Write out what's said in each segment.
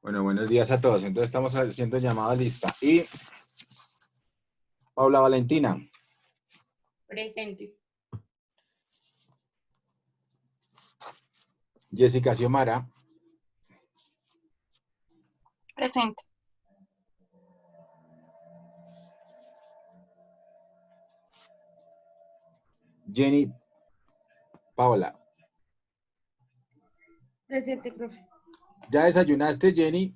Bueno, buenos días a todos. Entonces estamos haciendo llamada lista. Y Paula Valentina, Presente. Jessica Xiomara, Presente. Jenny Paola. Presente, profe. ¿Ya desayunaste, Jenny?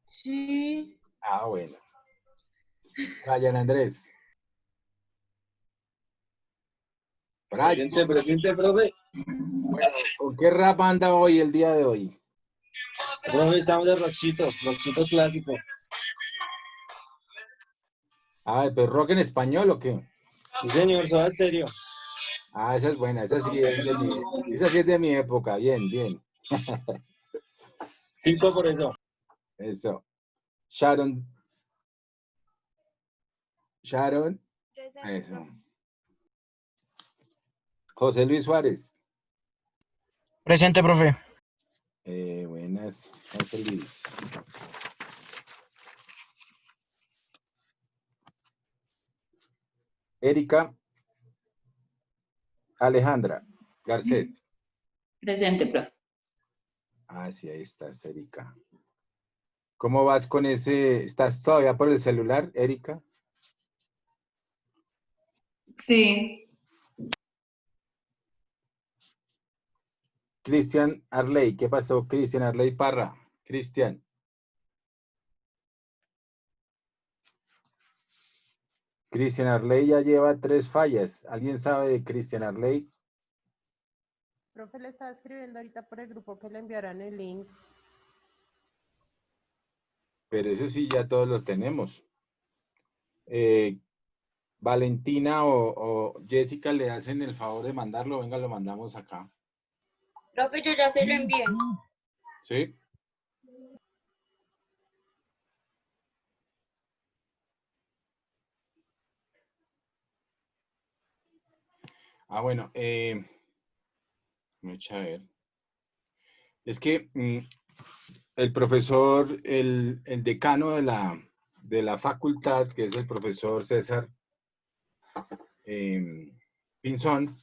Sí. Ah, bueno. Brian Andrés. Brian, Presente, profe. bueno, ¿con qué rap anda hoy el día de hoy? Profe, estamos de Roxito clásico. Ah, ¿pero rock en español o qué? Sí, señor, Soda Stereo. Ah, esa es buena, esa sí es de mi época. Bien, bien. 5 por eso. Eso. Sharon. Eso. José Luis Suárez. Presente, profe. Buenas, José Luis. Erika Alejandra Garcés. Presente, profe. Ah, sí, ahí estás, Erika. ¿Cómo vas con ese? ¿Estás todavía por el celular, Erika? Sí. Cristian Arley, ¿qué pasó? Cristian Arley Parra. Cristian. Cristian Arley ya lleva 3 fallas. ¿Alguien sabe de Cristian Arley? Profe le estaba escribiendo ahorita por el grupo que le enviarán el link. Pero eso sí, ya todos los tenemos. Valentina o Jessica le hacen el favor de mandarlo. Venga, lo mandamos acá. Profe, yo ya se lo envié. ¿Sí? Ah, bueno. Vamos a ver. Es que el profesor, el decano de la facultad, que es el profesor César Pinzón,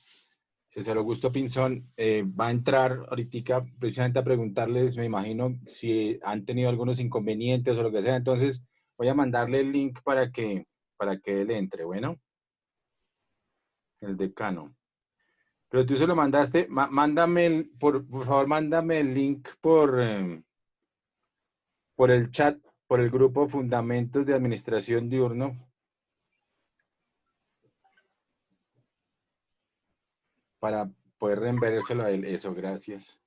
César Augusto Pinzón, va a entrar ahorita precisamente a preguntarles, me imagino, si han tenido algunos inconvenientes o lo que sea. Entonces, voy a mandarle el link para que él entre, bueno, el decano. Pero tú se lo mandaste, mándame, por favor, mándame el link por el chat, por el grupo Fundamentos de Administración Diurno, para poder reenviárselo a él. Eso, gracias.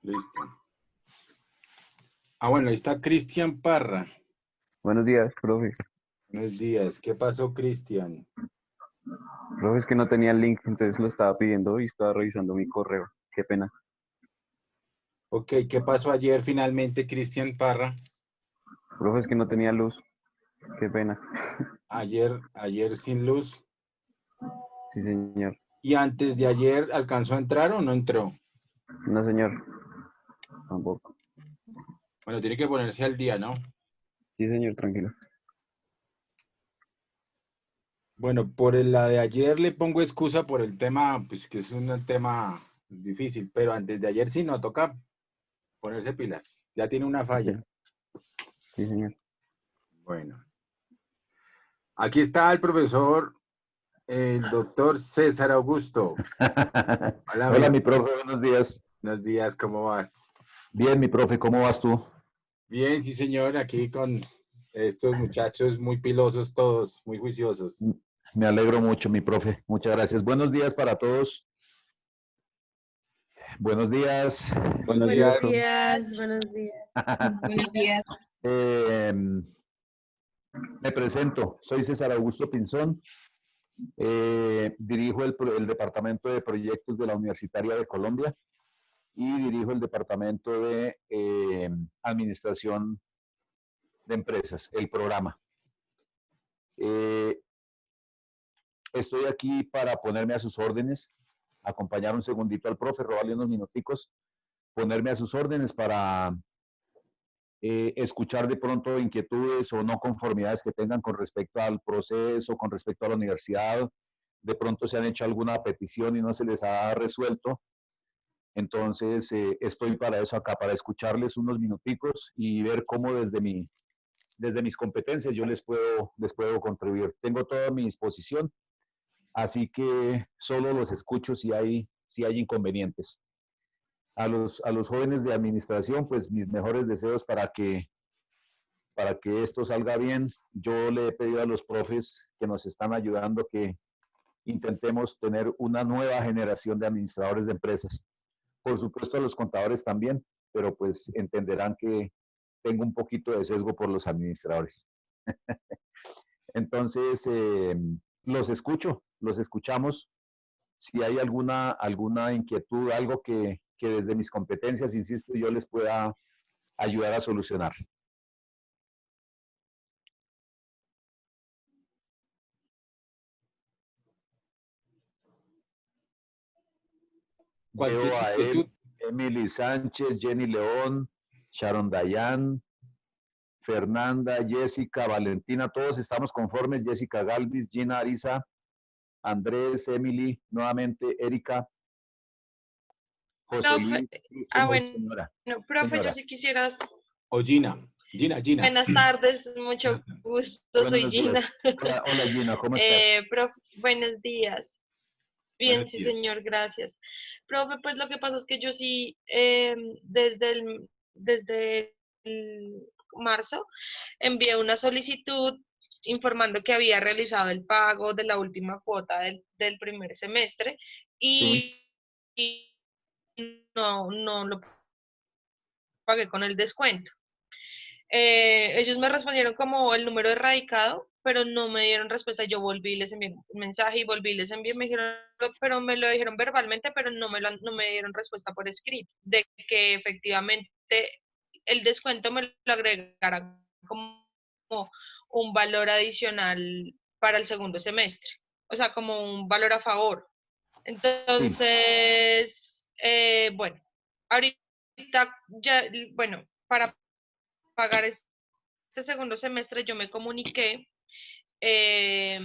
Listo. Ah, bueno, ahí está Cristian Parra. Buenos días, profe. Buenos días. ¿Qué pasó, Cristian? Profe, es que no tenía el link, entonces lo estaba pidiendo y estaba revisando mi correo. Qué pena. Ok, ¿qué pasó ayer finalmente, Cristian Parra? Profe, es que no tenía luz. Qué pena. Ayer sin luz. Sí, señor. ¿Y antes de ayer alcanzó a entrar o no entró? No, señor. Tampoco. Bueno, tiene que ponerse al día, ¿no? Sí, señor, tranquilo. Bueno, por la de ayer le pongo excusa por el tema, pues que es un tema difícil, pero antes de ayer sí no toca ponerse pilas. Ya tiene una falla. Sí, señor. Bueno, aquí está el profesor, el doctor César Augusto. Hola, Hola, mi profe, buenos días. Buenos días, ¿cómo vas? Bien, mi profe, ¿cómo vas tú? Bien, sí, señor, aquí con estos muchachos muy pilosos todos, muy juiciosos. Me alegro mucho, mi profe. Muchas gracias. Buenos días para todos. Buenos días. Buenos días. días. Buenos días. Buenos días. Eh, Me presento, soy César Augusto Pinzón. Dirijo el Departamento de Proyectos de la Universitaria de Colombia y dirijo el Departamento de Administración de Empresas, el programa. Estoy aquí para ponerme a sus órdenes, acompañar un segundito al profe, robarle unos minuticos, ponerme a sus órdenes para escuchar de pronto inquietudes o no conformidades que tengan con respecto al proceso, con respecto a la universidad. De pronto se han hecho alguna petición y no se les ha resuelto. Entonces, estoy para eso acá, para escucharles unos minuticos y ver cómo desde mis competencias yo les puedo contribuir. Tengo todo a mi disposición, así que solo los escucho si hay inconvenientes. A los jóvenes de administración, pues mis mejores deseos para que esto salga bien. Yo le he pedido a los profes que nos están ayudando que intentemos tener una nueva generación de administradores de empresas. Por supuesto a los contadores también, pero pues entenderán que tengo un poquito de sesgo por los administradores. Entonces, los escuchamos. Si hay alguna inquietud, algo que desde mis competencias, insisto, yo les pueda ayudar a solucionar. Cualquier Veo a inquietud. Emily Sánchez, Jenny León, Sharon Dayan, Fernanda, Jessica, Valentina, todos estamos conformes. Jessica Galvis, Gina Ariza, Andrés, Emily, nuevamente Erika, José Profe, Luis, bueno, señora. profe, yo Señora. sí quisiera. O Gina. Gina. Buenas tardes, mucho gusto, soy Buenos días. Gina. Hola Gina, ¿cómo estás? Profe, buenos días. Bien, Buenos sí, días. señor, gracias. Profe, pues lo que pasa es que yo sí, desde el marzo, envié una solicitud informando que había realizado el pago de la última cuota del primer semestre Sí. y no lo pagué con el descuento. Ellos me respondieron como el número erradicado, pero no me dieron respuesta. Yo volví, les envié un mensaje y volví, les envié, me dijeron, pero me lo dijeron verbalmente, pero no me dieron respuesta por escrito, de que efectivamente el descuento me lo agregaran como un valor adicional para el segundo semestre, o sea, como un valor a favor. Sí. Entonces, bueno, ahorita ya, bueno, para pagar este segundo semestre yo me comuniqué eh,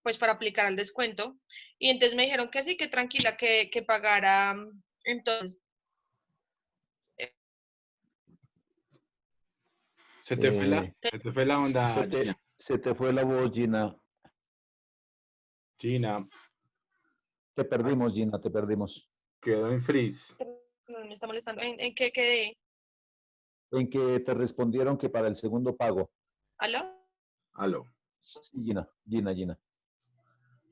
pues para aplicar el descuento y entonces me dijeron que sí, que tranquila, que pagara entonces. Se te fue la onda, Gina. Se te fue la voz, Gina. Gina, Te perdimos, Gina, te perdimos. quedó en freeze. No me está molestando. ¿En qué quedé? En que te respondieron que para el segundo pago. ¿Aló? Aló. Sí, Gina.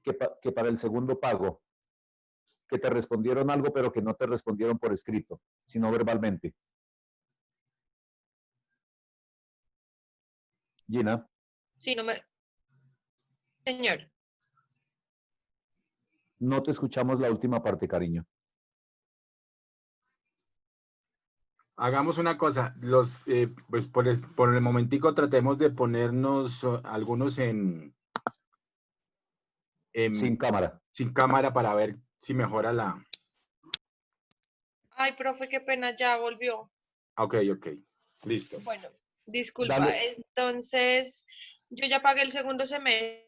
Que para el segundo pago, que te respondieron algo, pero que no te respondieron por escrito, sino verbalmente. Gina, Sí, no me... Señor. no te escuchamos la última parte, cariño. Hagamos una cosa, pues por el momentico tratemos de ponernos algunos Sin cámara. sin cámara para ver si mejora la... Ay, profe, qué pena, ya volvió. Ok, listo. Bueno, disculpa. Dale. Entonces, yo ya pagué el segundo semestre.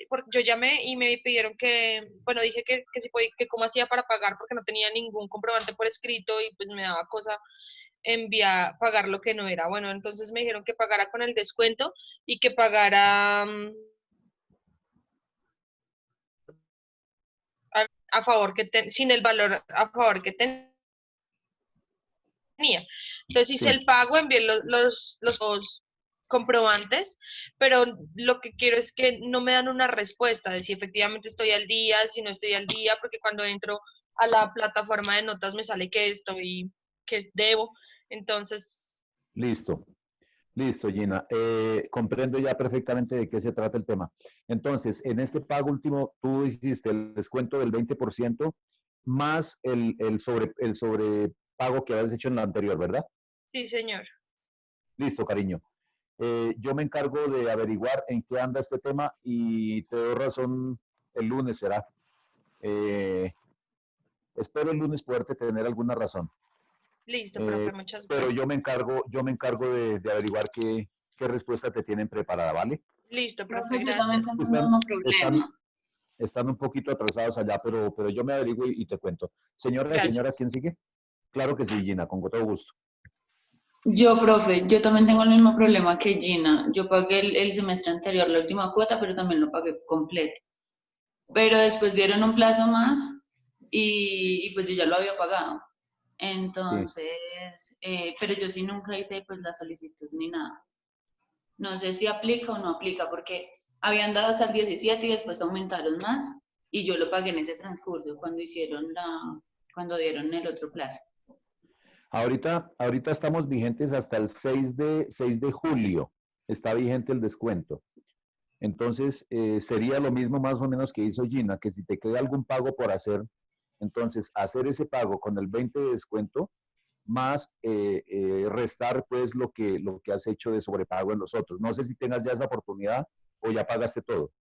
Porque yo llamé y me pidieron que, bueno, dije que si podía, que cómo hacía para pagar porque no tenía ningún comprobante por escrito y pues me daba cosa pagar lo que no era. Bueno, entonces me dijeron que pagara con el descuento y que pagara a favor sin el valor a favor que tenía. Entonces hice Sí. el pago, envié los comprobantes, pero lo que quiero es que no me dan una respuesta de si efectivamente estoy al día, si no estoy al día, porque cuando entro a la plataforma de notas me sale que debo. Entonces, Listo. Listo, Gina. Comprendo ya perfectamente de qué se trata el tema. Entonces, en este pago último, tú hiciste el descuento del 20% más el sobrepago que habías hecho en la anterior, ¿verdad? sí, señor. Listo, cariño. Yo me encargo de averiguar en qué anda este tema y te doy razón el lunes, será. Eh, Espero el lunes poderte tener alguna razón. Listo, profe, muchas Pero gracias. yo me encargo de averiguar qué respuesta te tienen preparada, ¿vale? Listo, profe, Profe, yo también gracias. tengo el mismo problema. Están un poquito atrasados allá, pero yo me averiguo y te cuento. Señora, Gracias. ¿quién sigue? Claro que sí, Gina, con todo gusto. Yo, profe, yo también tengo el mismo problema que Gina. Yo pagué el semestre anterior la última cuota, pero también lo pagué completo. Pero después dieron un plazo más y pues yo ya lo había pagado. Sí. Entonces, pero yo sí nunca hice pues la solicitud ni nada. No sé si aplica o no aplica, porque habían dado hasta el 17 y después aumentaron más y yo lo pagué en ese transcurso cuando dieron el otro plazo. Ahorita estamos vigentes hasta el 6 de julio. Está vigente el descuento. Entonces, sería lo mismo más o menos que hizo Gina, que si te queda algún pago por hacer, entonces hacer ese pago con el 20 de descuento, más restar pues lo que has hecho de sobrepago en los otros. No sé si tengas ya esa oportunidad o ya pagaste todo.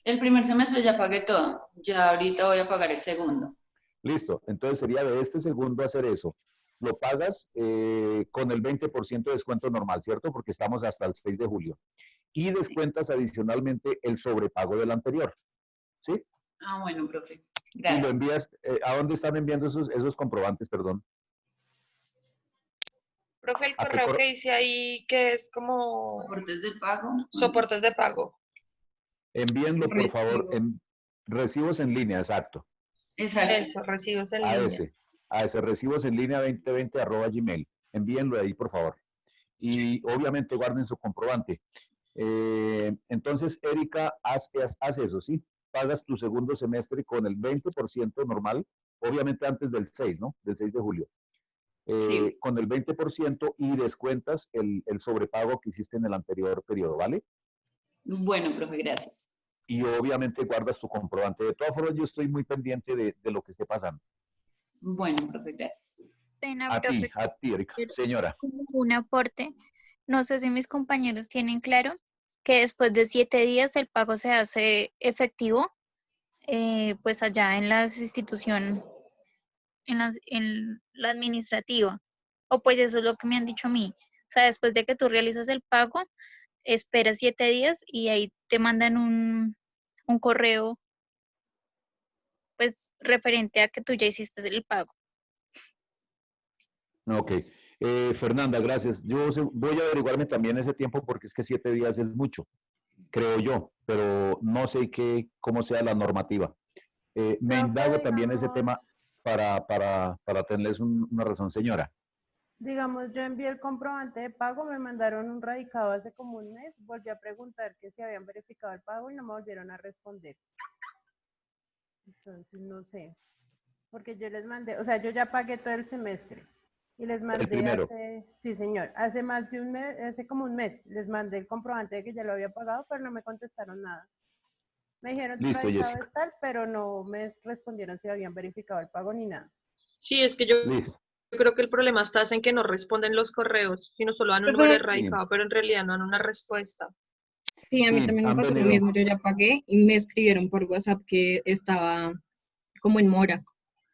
El primer semestre ya pagué todo, ya ahorita voy a pagar el segundo. Listo, entonces sería de este segundo hacer eso. Lo pagas con el 20% de descuento normal, ¿cierto? Porque estamos hasta el 6 de julio. Y descuentas adicionalmente el sobrepago del anterior, ¿sí? Ah, bueno, profe, Y lo gracias. envías, ¿a dónde están enviando esos comprobantes, perdón? Profe, el ¿A qué correo correo? que dice ahí que es como Aportes de pago. soportes de pago. Envíenlo, por favor, Recibo. en recibos en línea, exacto. Exacto. Eso, recibos en A línea. ese, a ese recibos en línea 2020 @gmail. Envíenlo ahí, por favor. Y obviamente guarden su comprobante. Entonces, Erika, haz eso, ¿sí? Pagas tu segundo semestre con el 20% normal, obviamente antes del 6, ¿no? Del 6 de julio. Sí. Con el 20% y descuentas el sobrepago que hiciste en el anterior periodo, ¿vale? Bueno, profe, gracias. Y obviamente guardas tu comprobante. De todas formas, yo estoy muy pendiente de lo que esté pasando. Bueno, profe, gracias. Pena, profe, A ti, Erika. quiero Señora. como un aporte. No sé si mis compañeros tienen claro que después de 7 días el pago se hace efectivo, pues allá en las instituciones, en la administrativa. O pues eso es lo que me han dicho a mí. O sea, después de que tú realizas el pago, esperas 7 días y ahí te mandan un correo, pues referente a que tú ya hiciste el pago. Ok. Fernanda, gracias. Voy a averiguarme también ese tiempo porque es que 7 días es mucho, creo yo, pero no sé cómo sea la normativa. Me Profe, indago también ese digamos, tema para tenerles una razón, señora. digamos, yo envié el comprobante de pago, me mandaron un radicado hace como un mes, volví a preguntar que si habían verificado el pago y no me volvieron a responder. Entonces, no sé, porque yo les mandé, o sea, yo ya pagué todo el semestre y les El mandé primero. sí señor, hace más de un mes, hace como un mes, les mandé el comprobante de que ya lo había pagado, pero no me contestaron nada. Me dijeron tu Listo, radicado Jessica. es tal, pero no me respondieron si habían verificado el pago ni nada. Sí, es que yo Listo. creo que el problema está en que no responden los correos, sino solo dan un número de Profe, Sí, radicado, pero en realidad no dan una respuesta. sí, a mí sí, también me han pasó lo venido. mismo. Yo ya pagué y me escribieron por WhatsApp que estaba como en mora,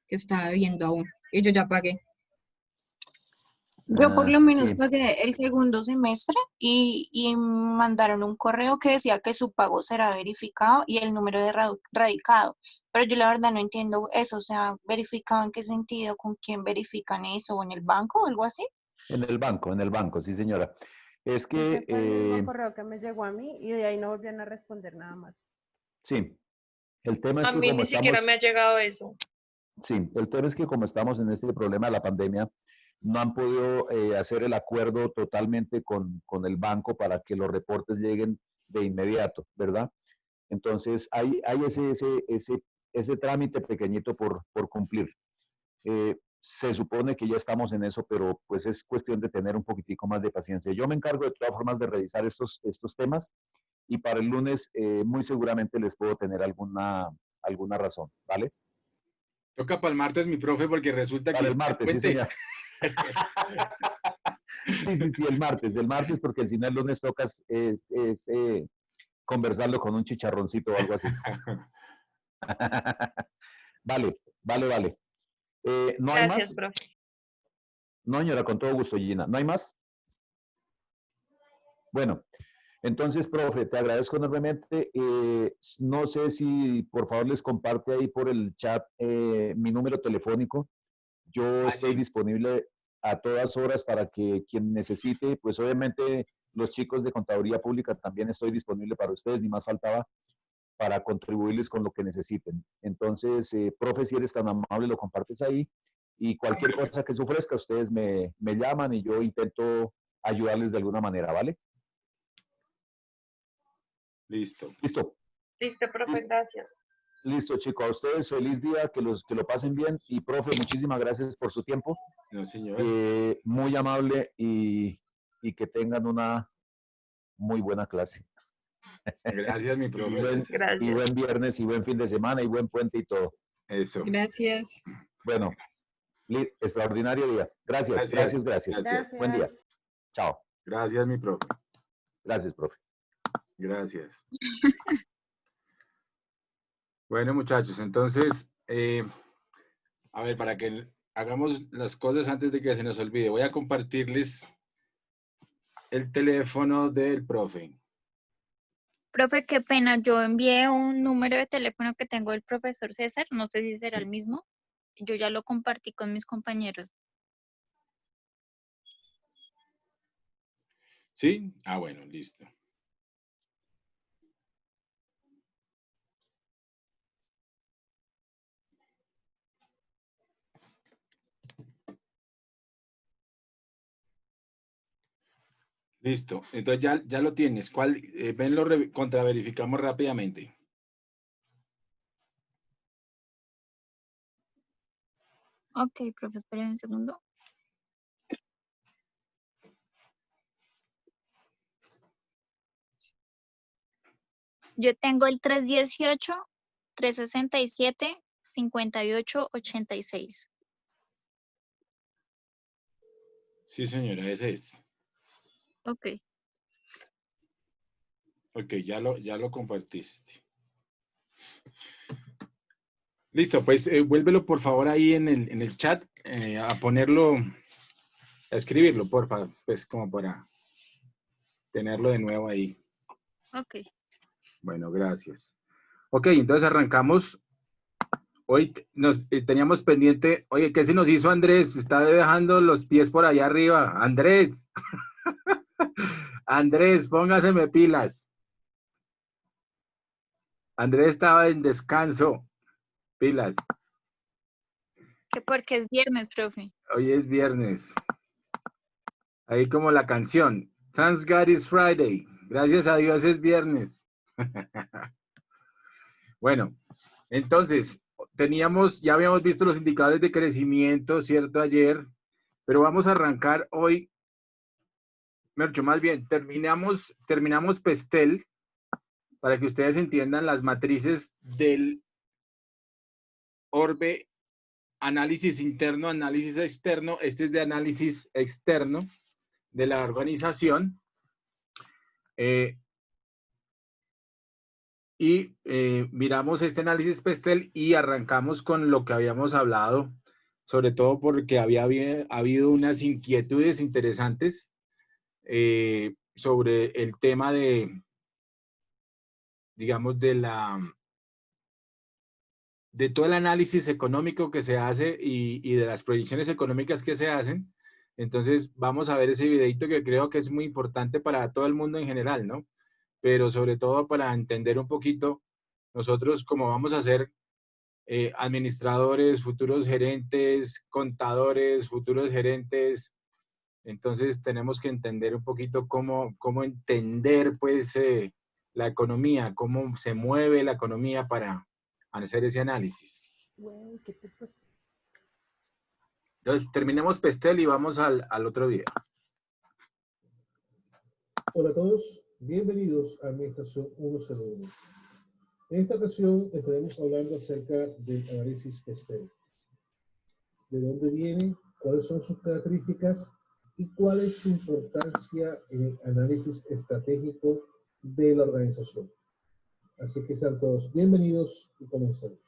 que estaba viendo aún. Y yo ya pagué. Yo por lo menos Sí, pagué el segundo semestre y mandaron un correo que decía que su pago será verificado y el número de radicado. Pero yo la verdad no entiendo eso, o sea, ¿verificado en qué sentido? ¿Con quién verifican eso? ¿O en el banco o algo así? en el banco, sí, señora. Es Ese que, fue el mismo correo que me llegó a mí y de ahí no volvían a responder nada más. sí, el tema es A que mí como ni siquiera estamos, me ha llegado eso. sí, el tema es que como estamos en este problema de la pandemia, no han podido hacer el acuerdo totalmente con el banco para que los reportes lleguen de inmediato, ¿verdad? Entonces, hay ese trámite pequeñito por cumplir. Se supone que ya estamos en eso, pero pues es cuestión de tener un poquitico más de paciencia. Yo me encargo de todas formas de revisar estos temas y para el lunes muy seguramente les puedo tener alguna razón, ¿vale? Toca para el martes, mi profe, porque resulta que Para el es martes, sí, puente. señor. Sí, el martes, porque si no el lunes tocas conversarlo con un chicharroncito o algo así. Vale. ¿No hay Gracias, más? profe. No, señora, con todo gusto, Gina. ¿No hay más? Bueno, entonces, profe, te agradezco enormemente. No sé si por favor les comparte ahí por el chat mi número telefónico. Yo estoy sí. disponible a todas horas para que quien necesite, pues obviamente los chicos de Contaduría Pública también estoy disponible para ustedes, ni más faltaba para contribuirles con lo que necesiten. Entonces, profe, si eres tan amable, lo compartes ahí y cualquier cosa que se ofrezca, ustedes me llaman y yo intento ayudarles de alguna manera, ¿vale? Listo. Listo, profe, gracias. Listo, chicos. A ustedes feliz día, que lo pasen bien. Y, profe, muchísimas gracias por su tiempo. No, señor. Muy amable y que tengan una muy buena clase. Gracias, mi profe. Y buen viernes y buen fin de semana y buen puente y todo. Eso. Gracias. Bueno, extraordinario día. Gracias. Buen día. Chao. Gracias, mi profe. Gracias, profe. Gracias. Bueno, muchachos, entonces, a ver, para que hagamos las cosas antes de que se nos olvide, voy a compartirles el teléfono del profe. Profe, qué pena, yo envié un número de teléfono que tengo del profesor César, no sé si será el mismo. Yo ya lo compartí con mis compañeros. ¿Sí? Ah, bueno, listo. Listo. Entonces ya lo tienes. ¿Cuál? Venlo, contraverificamos rápidamente. Ok, profe, esperen un segundo. Yo tengo el 318-367-5886. Sí, señora, ese es. Ok. Ok, ya lo compartiste. Listo, pues vuélvelo por favor ahí en el chat a ponerlo, a escribirlo, por favor, pues como para tenerlo de nuevo ahí. Ok. Bueno, gracias. Ok, entonces arrancamos. Hoy teníamos pendiente, oye, ¿qué se nos hizo Andrés? Está dejando los pies por allá arriba. Andrés. Andrés, póngaseme pilas. Andrés estaba en descanso. Pilas. Que porque es viernes, profe. Hoy es viernes. Ahí como la canción. Thanks God it's Friday. Gracias a Dios es viernes. Bueno, entonces, ya habíamos visto los indicadores de crecimiento, ¿cierto? Ayer, pero vamos a arrancar hoy. Mercho, más bien, terminamos Pestel para que ustedes entiendan las matrices del Orbe, análisis interno, análisis externo. Este es de análisis externo de la organización. Miramos este análisis Pestel y arrancamos con lo que habíamos hablado, sobre todo porque había habido unas inquietudes interesantes sobre el tema de, digamos, de todo el análisis económico que se hace y de las proyecciones económicas que se hacen. Entonces vamos a ver ese videito que creo que es muy importante para todo el mundo en general, ¿no? Pero sobre todo para entender un poquito nosotros cómo vamos a hacer administradores, futuros gerentes, contadores, futuros gerentes. Entonces tenemos que entender un poquito cómo entender pues la economía, cómo se mueve la economía para hacer ese análisis. Entonces terminemos Pestel y vamos al otro video. Hola a todos, bienvenidos a Administración 101. En esta ocasión estaremos hablando acerca del análisis Pestel. ¿De dónde viene? ¿Cuáles son sus características? ¿Y cuál es su importancia en el análisis estratégico de la organización? Así que sean todos bienvenidos y comencemos.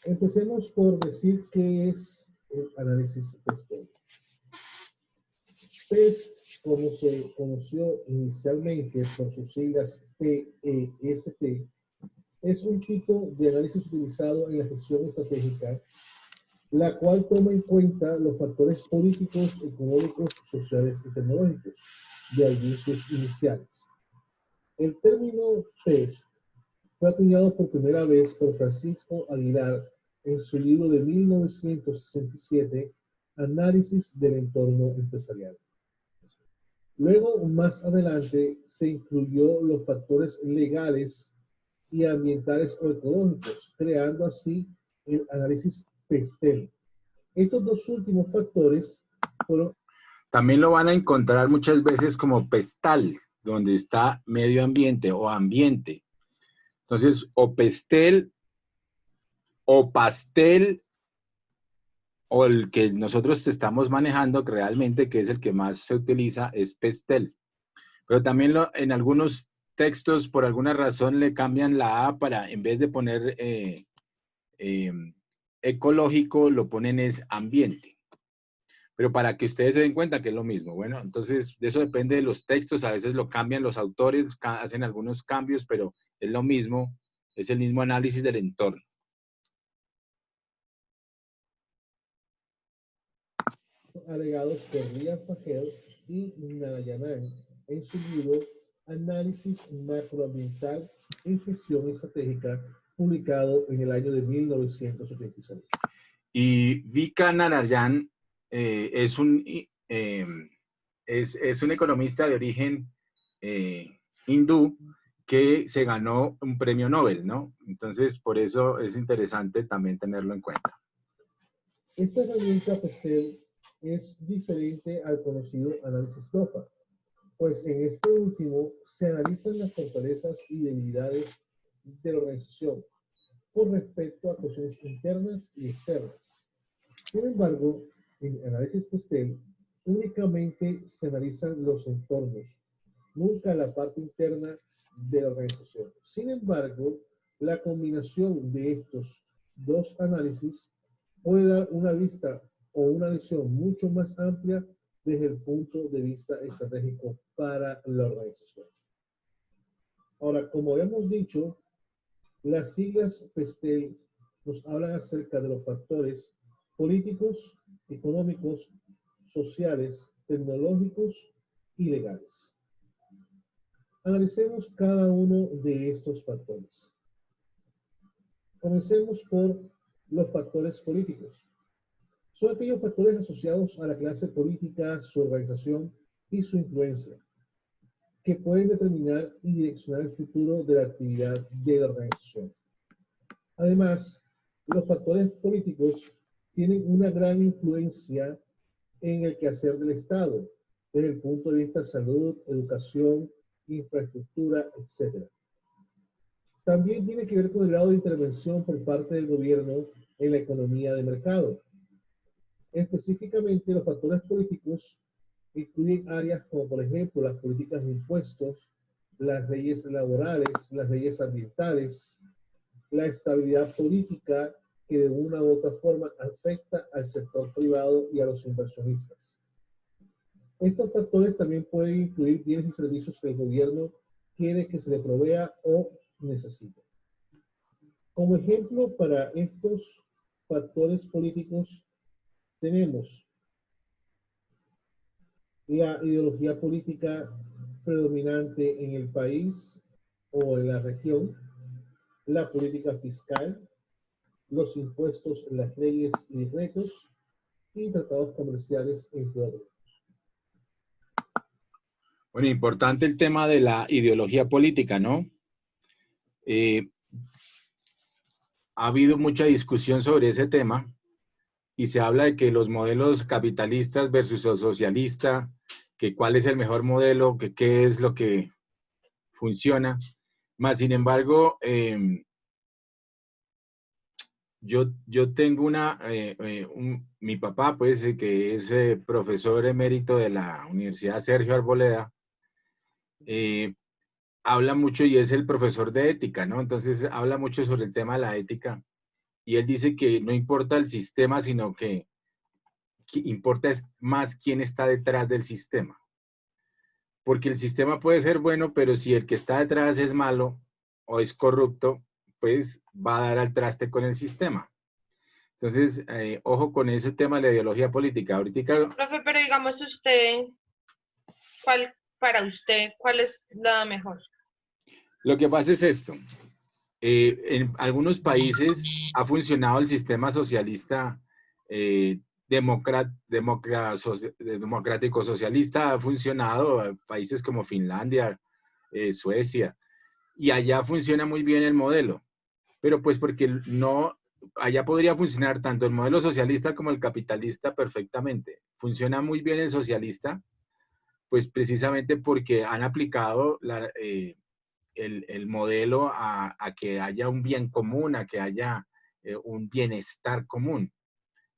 Empecemos por decir qué es el análisis Pestel. PEST, como se conoció inicialmente por sus siglas PEST, es un tipo de análisis utilizado en la gestión estratégica, la cual toma en cuenta los factores políticos, económicos, sociales y tecnológicos de inicios iniciales. El término PEST fue acuñado por primera vez por Francisco Aguilar en su libro de 1967, Análisis del entorno empresarial. Luego, más adelante, se incluyó los factores legales y ambientales o ecológicos, creando así el análisis Pestel. Estos dos últimos factores fueron... También lo van a encontrar muchas veces como pestal, donde está medio ambiente o ambiente. Entonces, o pestel, o pastel, o el que nosotros estamos manejando realmente, que es el que más se utiliza, es pestel. Pero también en algunos textos, por alguna razón, le cambian la A para, en vez de poner ecológico, lo ponen es ambiente. Pero para que ustedes se den cuenta que es lo mismo. Bueno, entonces, de eso depende de los textos. A veces lo cambian los autores, hacen algunos cambios, pero es lo mismo, es el mismo análisis del entorno. Alegados por Ryan Fagel y Narayanan en su libro Análisis macroambiental en gestión estratégica, publicado en el año de 1986. Y Vika Narayan es un economista de origen hindú que se ganó un premio Nobel, ¿no? Entonces, por eso es interesante también tenerlo en cuenta. Esta herramienta Pestel es diferente al conocido análisis DOFA, pues en este último se analizan las fortalezas y debilidades de la organización con respecto a cuestiones internas y externas. Sin embargo, en el análisis Pestel únicamente se analizan los entornos, nunca la parte interna de la organización. Sin embargo, la combinación de estos dos análisis puede dar una vista o una visión mucho más amplia desde el punto de vista estratégico para la organización. Ahora, como hemos dicho, las siglas Pestel nos hablan acerca de los factores políticos, económicos, sociales, tecnológicos y legales. Analicemos cada uno de estos factores. Comencemos por los factores políticos. Son aquellos factores asociados a la clase política, su organización y su influencia, que pueden determinar y direccionar el futuro de la actividad de la organización. Además, los factores políticos tienen una gran influencia en el quehacer del Estado, desde el punto de vista de salud, educación, infraestructura, etc. También tiene que ver con el grado de intervención por parte del gobierno en la economía de mercado. Específicamente, los factores políticos incluyen áreas como, por ejemplo, las políticas de impuestos, las leyes laborales, las leyes ambientales, la estabilidad política que de una u otra forma afecta al sector privado y a los inversionistas. Estos factores también pueden incluir bienes y servicios que el gobierno quiere que se le provea o necesita. Como ejemplo para estos factores políticos tenemos la ideología política predominante en el país o en la región, la política fiscal, los impuestos, las leyes y decretos y tratados comerciales, entre otros. Bueno, importante el tema de la ideología política, ¿no? Ha habido mucha discusión sobre ese tema y se habla de que los modelos capitalistas versus el socialista, que cuál es el mejor modelo, que qué es lo que funciona. Más sin embargo, yo tengo mi papá, pues, que es profesor emérito de la Universidad Sergio Arboleda, habla mucho y es el profesor de ética, ¿no? Entonces habla mucho sobre el tema de la ética y él dice que no importa el sistema, sino que importa es más quién está detrás del sistema. Porque el sistema puede ser bueno, pero si el que está detrás es malo o es corrupto, pues va a dar al traste con el sistema. Entonces, ojo con ese tema de la ideología política. Ahorita, Profe, pero digamos usted, para usted, ¿cuál es la mejor? lo que pasa es esto. En algunos países ha funcionado el sistema socialista democrático socialista, ha funcionado, países como Finlandia, Suecia, y allá funciona muy bien el modelo, pero pues porque no, allá podría funcionar tanto el modelo socialista como el capitalista perfectamente. Funciona muy bien el socialista, pues precisamente porque han aplicado el modelo a que haya un bien común, a que haya un bienestar común.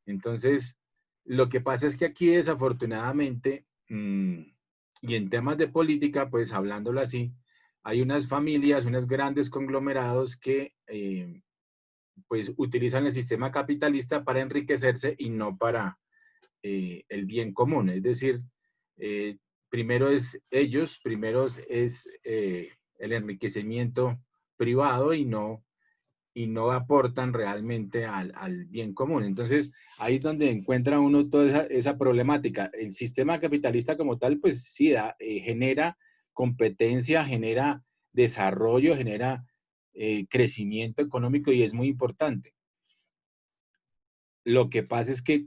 Entonces, lo que pasa es que aquí desafortunadamente, y en temas de política, pues hablándolo así, hay unas familias, unos grandes conglomerados que pues utilizan el sistema capitalista para enriquecerse y no para el bien común. Es decir, primero es ellos, primero es el enriquecimiento privado y no aportan realmente al bien común. Entonces, ahí es donde encuentra uno toda esa problemática. El sistema capitalista como tal, pues sí, genera competencia, genera desarrollo, genera crecimiento económico y es muy importante. Lo que pasa es que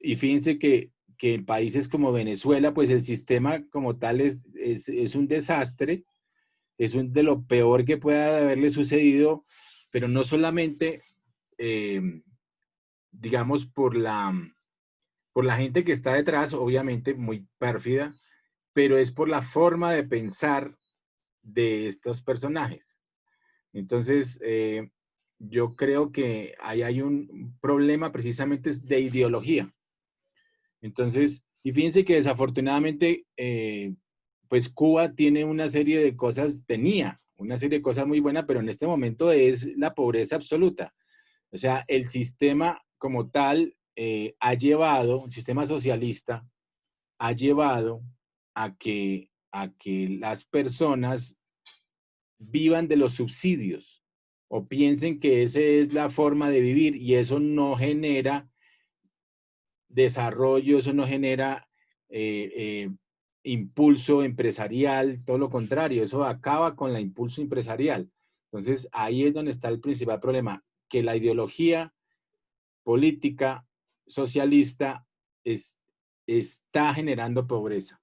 y fíjense que en países como Venezuela, pues el sistema como tal es un desastre, es de lo peor que pueda haberle sucedido, pero no solamente, digamos, por la gente que está detrás, obviamente muy pérfida, pero es por la forma de pensar de estos personajes. Entonces, yo creo que ahí hay un problema precisamente de ideología. Entonces, y fíjense que desafortunadamente, pues Cuba tiene una serie de cosas, tenía una serie de cosas muy buenas, pero en este momento es la pobreza absoluta. O sea, el sistema como tal ha llevado, el sistema socialista ha llevado a que las personas vivan de los subsidios o piensen que esa es la forma de vivir y eso no genera desarrollo, eso no genera impulso empresarial, todo lo contrario, eso acaba con el impulso empresarial. Entonces, ahí es donde está el principal problema, que la ideología política socialista está generando pobreza.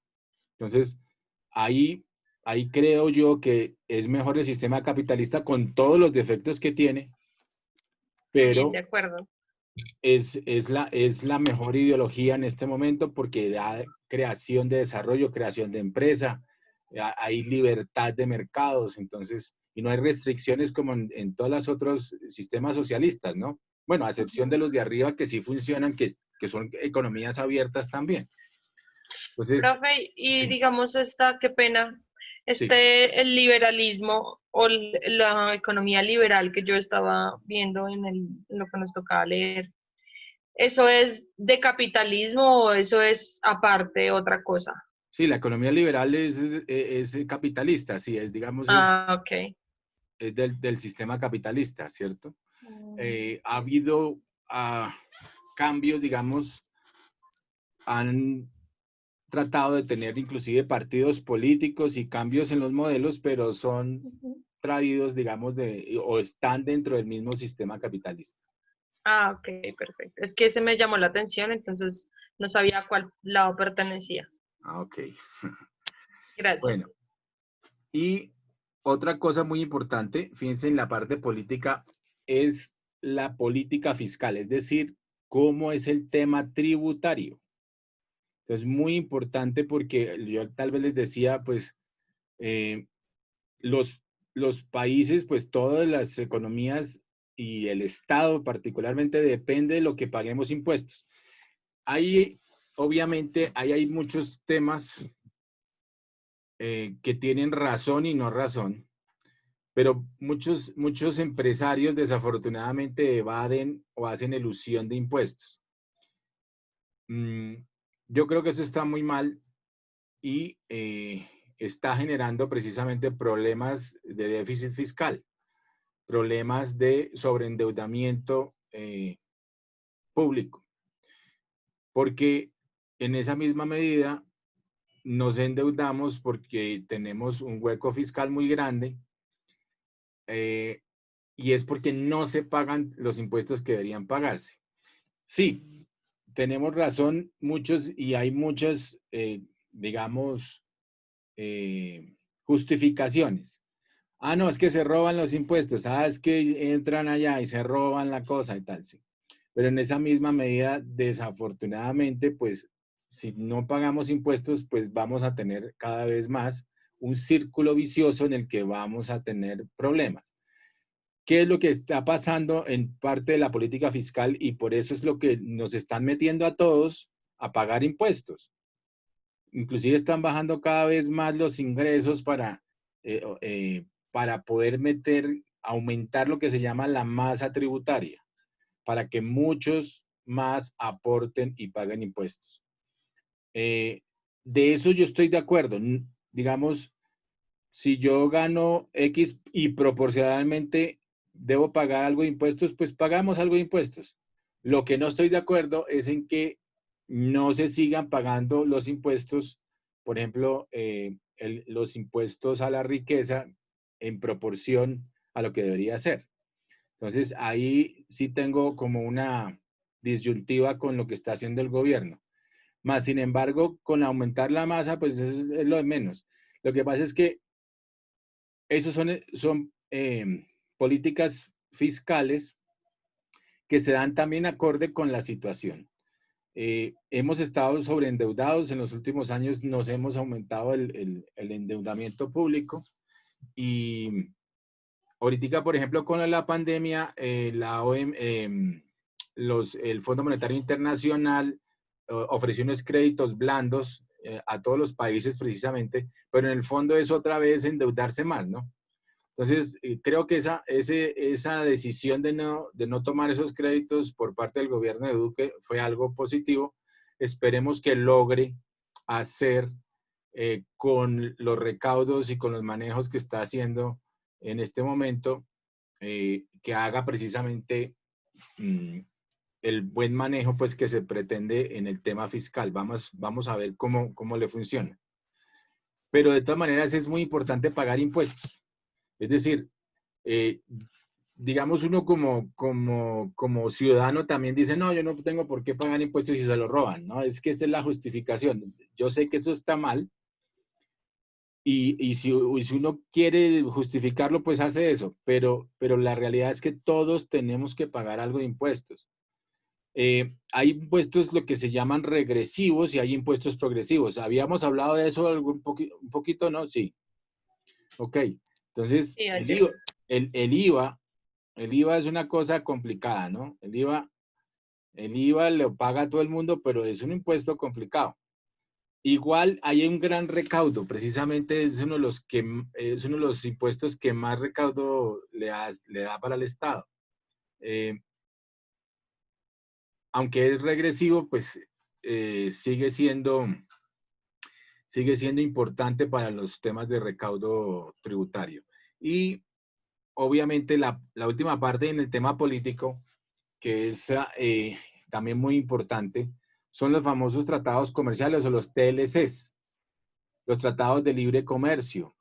Entonces, ahí creo yo que es mejor el sistema capitalista con todos los defectos que tiene, pero De acuerdo. es la mejor ideología en este momento porque da creación de desarrollo, creación de empresa, hay libertad de mercados, entonces, y no hay restricciones como en todos los otros sistemas socialistas, ¿no? Bueno, a excepción de los de arriba que sí funcionan, que son economías abiertas también. Entonces, Profe, y sí. digamos qué pena, el liberalismo o la economía liberal que yo estaba viendo en lo que nos tocaba leer, ¿eso es de capitalismo o eso es aparte otra cosa? Sí, la economía liberal es capitalista, sí, digamos, Ok. es del sistema capitalista, ¿cierto? Ha habido cambios, digamos, han tratado de tener inclusive partidos políticos y cambios en los modelos, pero son traídos, digamos, o están dentro del mismo sistema capitalista. Ah, ok, perfecto. Es que ese me llamó la atención, entonces no sabía a cuál lado pertenecía. Ah, ok. Gracias. Bueno, y otra cosa muy importante, fíjense en la parte política, es la política fiscal, es decir, cómo es el tema tributario. Entonces, muy importante porque yo tal vez les decía, pues, los países, pues todas las economías y el Estado particularmente depende de lo que paguemos impuestos. Ahí, obviamente, ahí hay muchos temas que tienen razón y no razón, pero muchos empresarios desafortunadamente evaden o hacen elusión de impuestos. Yo creo que eso está muy mal y está generando precisamente problemas de déficit fiscal, problemas de sobreendeudamiento público, porque en esa misma medida nos endeudamos porque tenemos un hueco fiscal muy grande y es porque no se pagan los impuestos que deberían pagarse. Sí, tenemos razón muchos y hay muchas, digamos, justificaciones. Ah, no, es que se roban los impuestos. Ah, es que entran allá y se roban la cosa y tal, sí. Pero en esa misma medida, desafortunadamente, pues, si no pagamos impuestos, pues vamos a tener cada vez más un círculo vicioso en el que vamos a tener problemas. ¿Qué es lo que está pasando en parte de la política fiscal? Y por eso es lo que nos están metiendo a todos a pagar impuestos. Inclusive están bajando cada vez más los ingresos para poder aumentar lo que se llama la masa tributaria, para que muchos más aporten y paguen impuestos. De eso yo estoy de acuerdo. Digamos, si yo gano X y proporcionalmente debo pagar algo de impuestos, pues pagamos algo de impuestos. Lo que no estoy de acuerdo es en que no se sigan pagando los impuestos, por ejemplo, los impuestos a la riqueza en proporción a lo que debería ser. Entonces, ahí sí tengo como una disyuntiva con lo que está haciendo el gobierno. Más, sin embargo, con aumentar la masa, pues eso es lo de menos. Lo que pasa es que esos son políticas fiscales que se dan también acorde con la situación. Hemos estado sobreendeudados en los últimos años, nos hemos aumentado el endeudamiento público y ahorita, por ejemplo, con la pandemia, el Fondo Monetario Internacional ofreció unos créditos blandos a todos los países precisamente, pero en el fondo es otra vez endeudarse más, ¿no? Entonces, creo que esa decisión de no tomar esos créditos por parte del gobierno de Duque fue algo positivo. Esperemos que logre hacer con los recaudos y con los manejos que está haciendo en este momento, que haga precisamente el buen manejo pues, que se pretende en el tema fiscal. Vamos a ver cómo le funciona. Pero de todas maneras es muy importante pagar impuestos. Es decir, digamos uno como ciudadano también dice, no, yo no tengo por qué pagar impuestos si se lo roban, ¿no? Es que esa es la justificación. Yo sé que eso está mal y si uno quiere justificarlo, pues hace eso, pero la realidad es que todos tenemos que pagar algo de impuestos. Hay impuestos lo que se llaman regresivos y hay impuestos progresivos. ¿Habíamos hablado de eso un poquito, no? Sí. Ok. Entonces, Sí, el IVA es una cosa complicada, ¿no? El IVA lo paga todo el mundo, pero es un impuesto complicado. Igual hay un gran recaudo, precisamente es uno de los impuestos que más recaudo le da para el Estado. Aunque es regresivo, pues sigue siendo importante para los temas de recaudo tributario. Y obviamente la última parte en el tema político, que es también muy importante, son los famosos tratados comerciales o los TLCs, los tratados de libre comercio.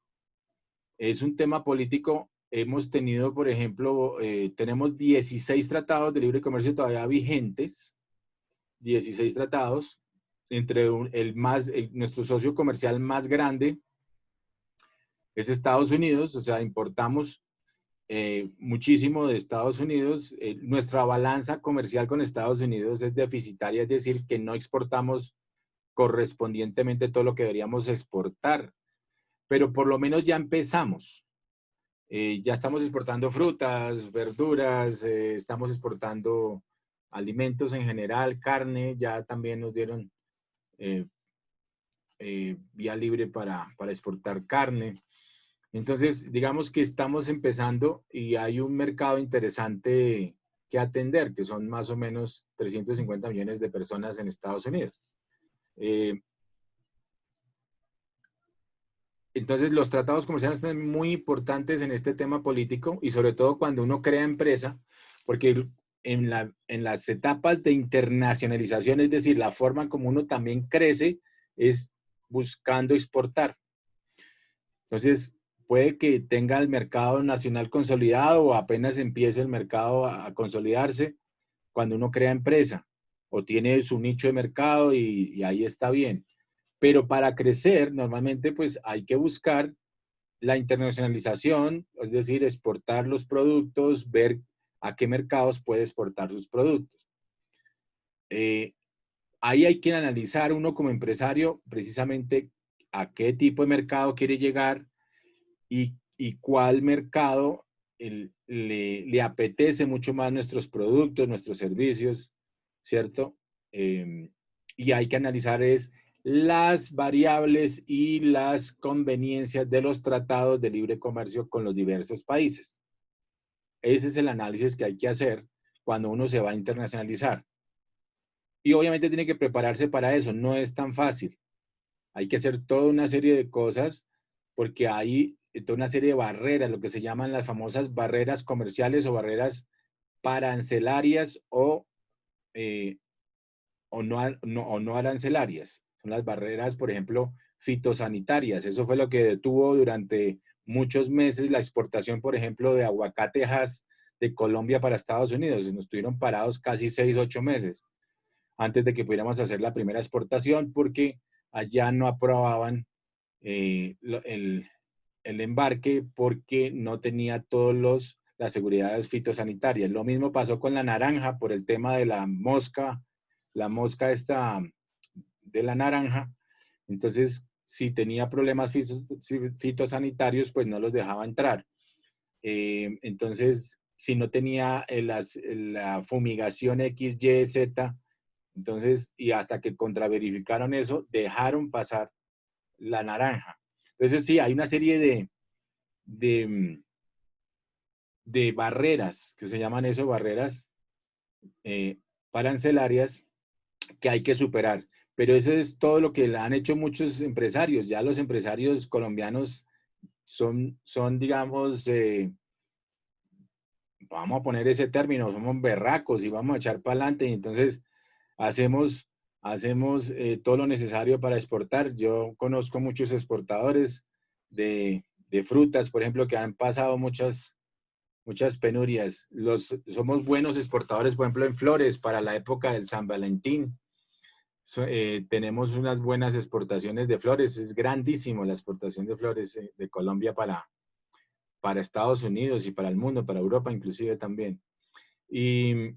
Es un tema político hemos tenido, por ejemplo, tenemos 16 tratados de libre comercio todavía vigentes, 16 tratados, entre nuestro socio comercial más grande es Estados Unidos, o sea, importamos muchísimo de Estados Unidos. Nuestra balanza comercial con Estados Unidos es deficitaria, es decir, que no exportamos correspondientemente todo lo que deberíamos exportar, pero por lo menos ya empezamos. Ya estamos exportando frutas, verduras, estamos exportando alimentos en general, carne, ya también nos dieron vía libre para exportar carne. Entonces, digamos que estamos empezando y hay un mercado interesante que atender, que son más o menos 350 millones de personas en Estados Unidos. Entonces, los tratados comerciales son muy importantes en este tema político y sobre todo cuando uno crea empresa, porque en las etapas de internacionalización, es decir, la forma como uno también crece es buscando exportar. Entonces, puede que tenga el mercado nacional consolidado o apenas empiece el mercado a consolidarse cuando uno crea empresa o tiene su nicho de mercado y ahí está bien. Pero para crecer, normalmente, pues hay que buscar la internacionalización, es decir, exportar los productos, ver a qué mercados puede exportar sus productos. Ahí hay que analizar uno como empresario precisamente a qué tipo de mercado quiere llegar y cuál mercado le apetece mucho más nuestros productos, nuestros servicios, ¿cierto? Y hay que analizar las variables y las conveniencias de los tratados de libre comercio con los diversos países. Ese es el análisis que hay que hacer cuando uno se va a internacionalizar. Y obviamente tiene que prepararse para eso, no es tan fácil. Hay que hacer toda una serie de cosas porque hay toda una serie de barreras, lo que se llaman las famosas barreras comerciales o barreras arancelarias o no arancelarias. Son las barreras, por ejemplo, fitosanitarias. Eso fue lo que detuvo durante muchos meses la exportación, por ejemplo, de aguacatejas de Colombia para Estados Unidos. Nos estuvieron parados casi 6, 8 meses antes de que pudiéramos hacer la primera exportación porque allá no aprobaban el embarque porque no tenía todas las seguridades fitosanitarias. Lo mismo pasó con la naranja por el tema de la mosca esta de la naranja. Entonces, si tenía problemas fitosanitarios, pues no los dejaba entrar. Entonces, si no tenía la fumigación X, Y, Z, entonces, y hasta que contraverificaron eso, dejaron pasar la naranja. Entonces, sí, hay una serie de barreras, que se llaman eso, barreras arancelarias, que hay que superar. Pero eso es todo lo que han hecho muchos empresarios. Ya los empresarios colombianos son digamos, vamos a poner ese término, somos berracos y vamos a echar para adelante. Y entonces hacemos todo lo necesario para exportar. Yo conozco muchos exportadores de frutas, por ejemplo, que han pasado muchas penurias. Somos buenos exportadores, por ejemplo, en flores para la época del San Valentín. Tenemos unas buenas exportaciones de flores. Es grandísimo la exportación de flores de Colombia para Estados Unidos y para el mundo, para Europa inclusive también. Y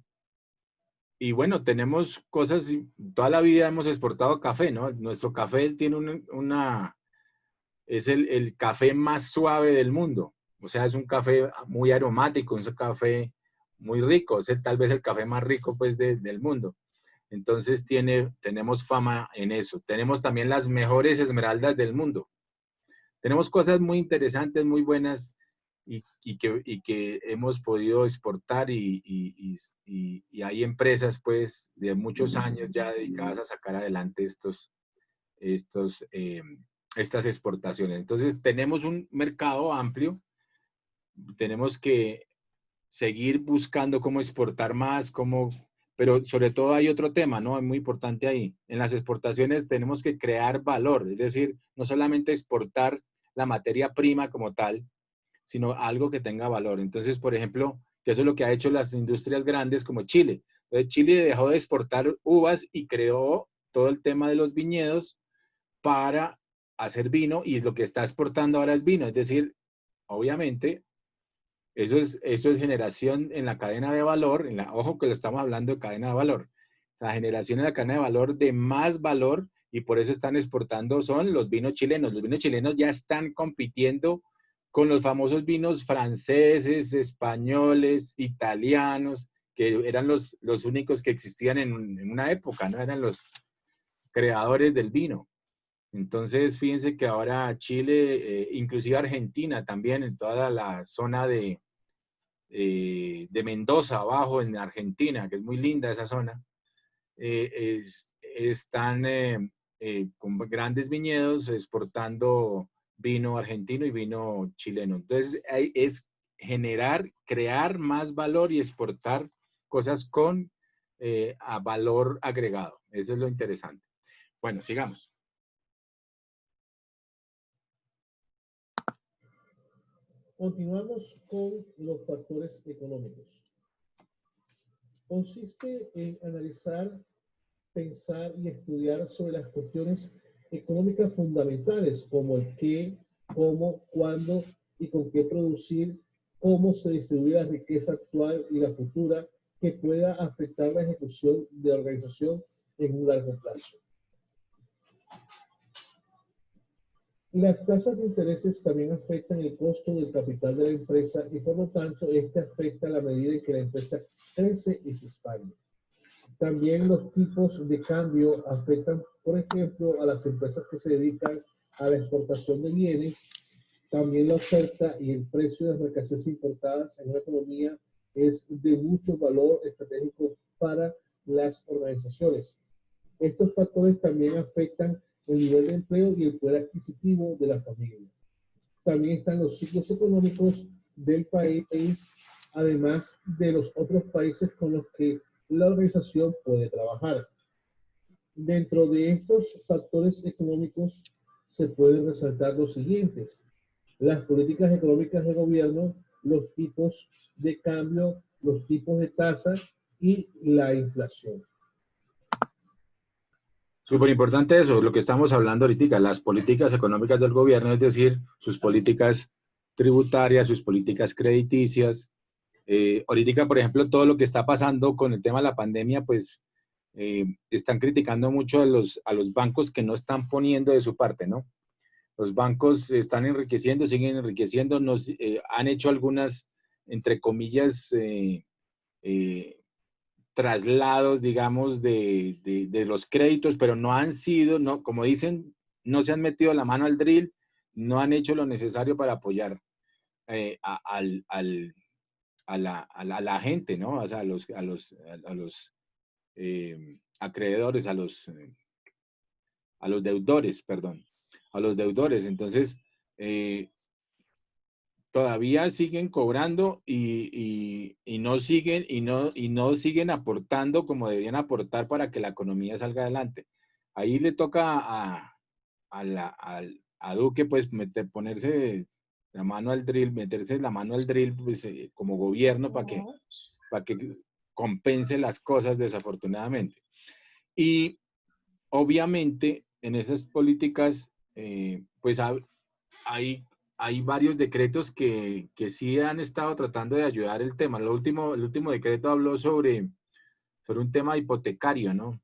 bueno, tenemos cosas, toda la vida hemos exportado café, ¿no? Nuestro café tiene es el café más suave del mundo. O sea, es un café muy aromático, es un café muy rico, es tal vez el café más rico pues del mundo. Entonces tenemos fama en eso. Tenemos también las mejores esmeraldas del mundo. Tenemos cosas muy interesantes, muy buenas y que hemos podido exportar y hay empresas pues de muchos años ya dedicadas a sacar adelante estas exportaciones. Entonces tenemos un mercado amplio, tenemos que seguir buscando cómo exportar más, pero sobre todo hay otro tema, ¿no? Es muy importante ahí. En las exportaciones tenemos que crear valor, es decir, no solamente exportar la materia prima como tal, sino algo que tenga valor. Entonces, por ejemplo, que eso es lo que ha hecho las industrias grandes como Chile. Entonces, Chile dejó de exportar uvas y creó todo el tema de los viñedos para hacer vino, y lo que está exportando ahora es vino. Es decir, obviamente, eso es generación en la cadena de valor, ojo que lo estamos hablando de cadena de valor, la generación en la cadena de valor de más valor, y por eso están exportando, son los vinos chilenos. Los vinos chilenos ya están compitiendo con los famosos vinos franceses, españoles, italianos, que eran los únicos que existían en una época, ¿no? Eran los creadores del vino. Entonces, fíjense que ahora Chile, inclusive Argentina también, en toda la zona de Mendoza, abajo en Argentina, que es muy linda esa zona, están con grandes viñedos exportando vino argentino y vino chileno. Entonces, es crear más valor y exportar cosas con a valor agregado. Eso es lo interesante. Bueno, sigamos. Continuamos con los factores económicos. Consiste en analizar, pensar y estudiar sobre las cuestiones económicas fundamentales, como el qué, cómo, cuándo y con qué producir, cómo se distribuye la riqueza actual y la futura, que pueda afectar la ejecución de la organización en un largo plazo. Las tasas de intereses también afectan el costo del capital de la empresa y por lo tanto este afecta la medida en que la empresa crece y se expande. También los tipos de cambio afectan, por ejemplo, a las empresas que se dedican a la exportación de bienes. También la oferta y el precio de las mercancías importadas en una economía es de mucho valor estratégico para las organizaciones. Estos factores también afectan el nivel de empleo y el poder adquisitivo de la familia. También están los ciclos económicos del país, además de los otros países con los que la organización puede trabajar. Dentro de estos factores económicos se pueden resaltar los siguientes: las políticas económicas de gobierno, los tipos de cambio, los tipos de tasa y la inflación. Súper importante eso, lo que estamos hablando ahorita, las políticas económicas del gobierno, es decir, sus políticas tributarias, sus políticas crediticias. Ahorita, por ejemplo, todo lo que está pasando con el tema de la pandemia, pues están criticando mucho a los bancos que no están poniendo de su parte, ¿no? Los bancos están enriqueciendo, siguen enriqueciendo, han hecho algunas, entre comillas, traslados, digamos, de los créditos, pero no han sido, no, como dicen, no se han metido la mano al drill, no han hecho lo necesario para apoyar a la gente, ¿no? O sea, a los acreedores, a los deudores, perdón, a los deudores. Entonces, todavía siguen cobrando y no siguen aportando como deberían aportar para que la economía salga adelante. Ahí le toca a Duque pues ponerse la mano al drill, meterse la mano al drill pues, como gobierno para que compense las cosas desafortunadamente. Y obviamente en esas políticas pues hay varios decretos que sí han estado tratando de ayudar el tema. El último decreto habló sobre un tema hipotecario, ¿no?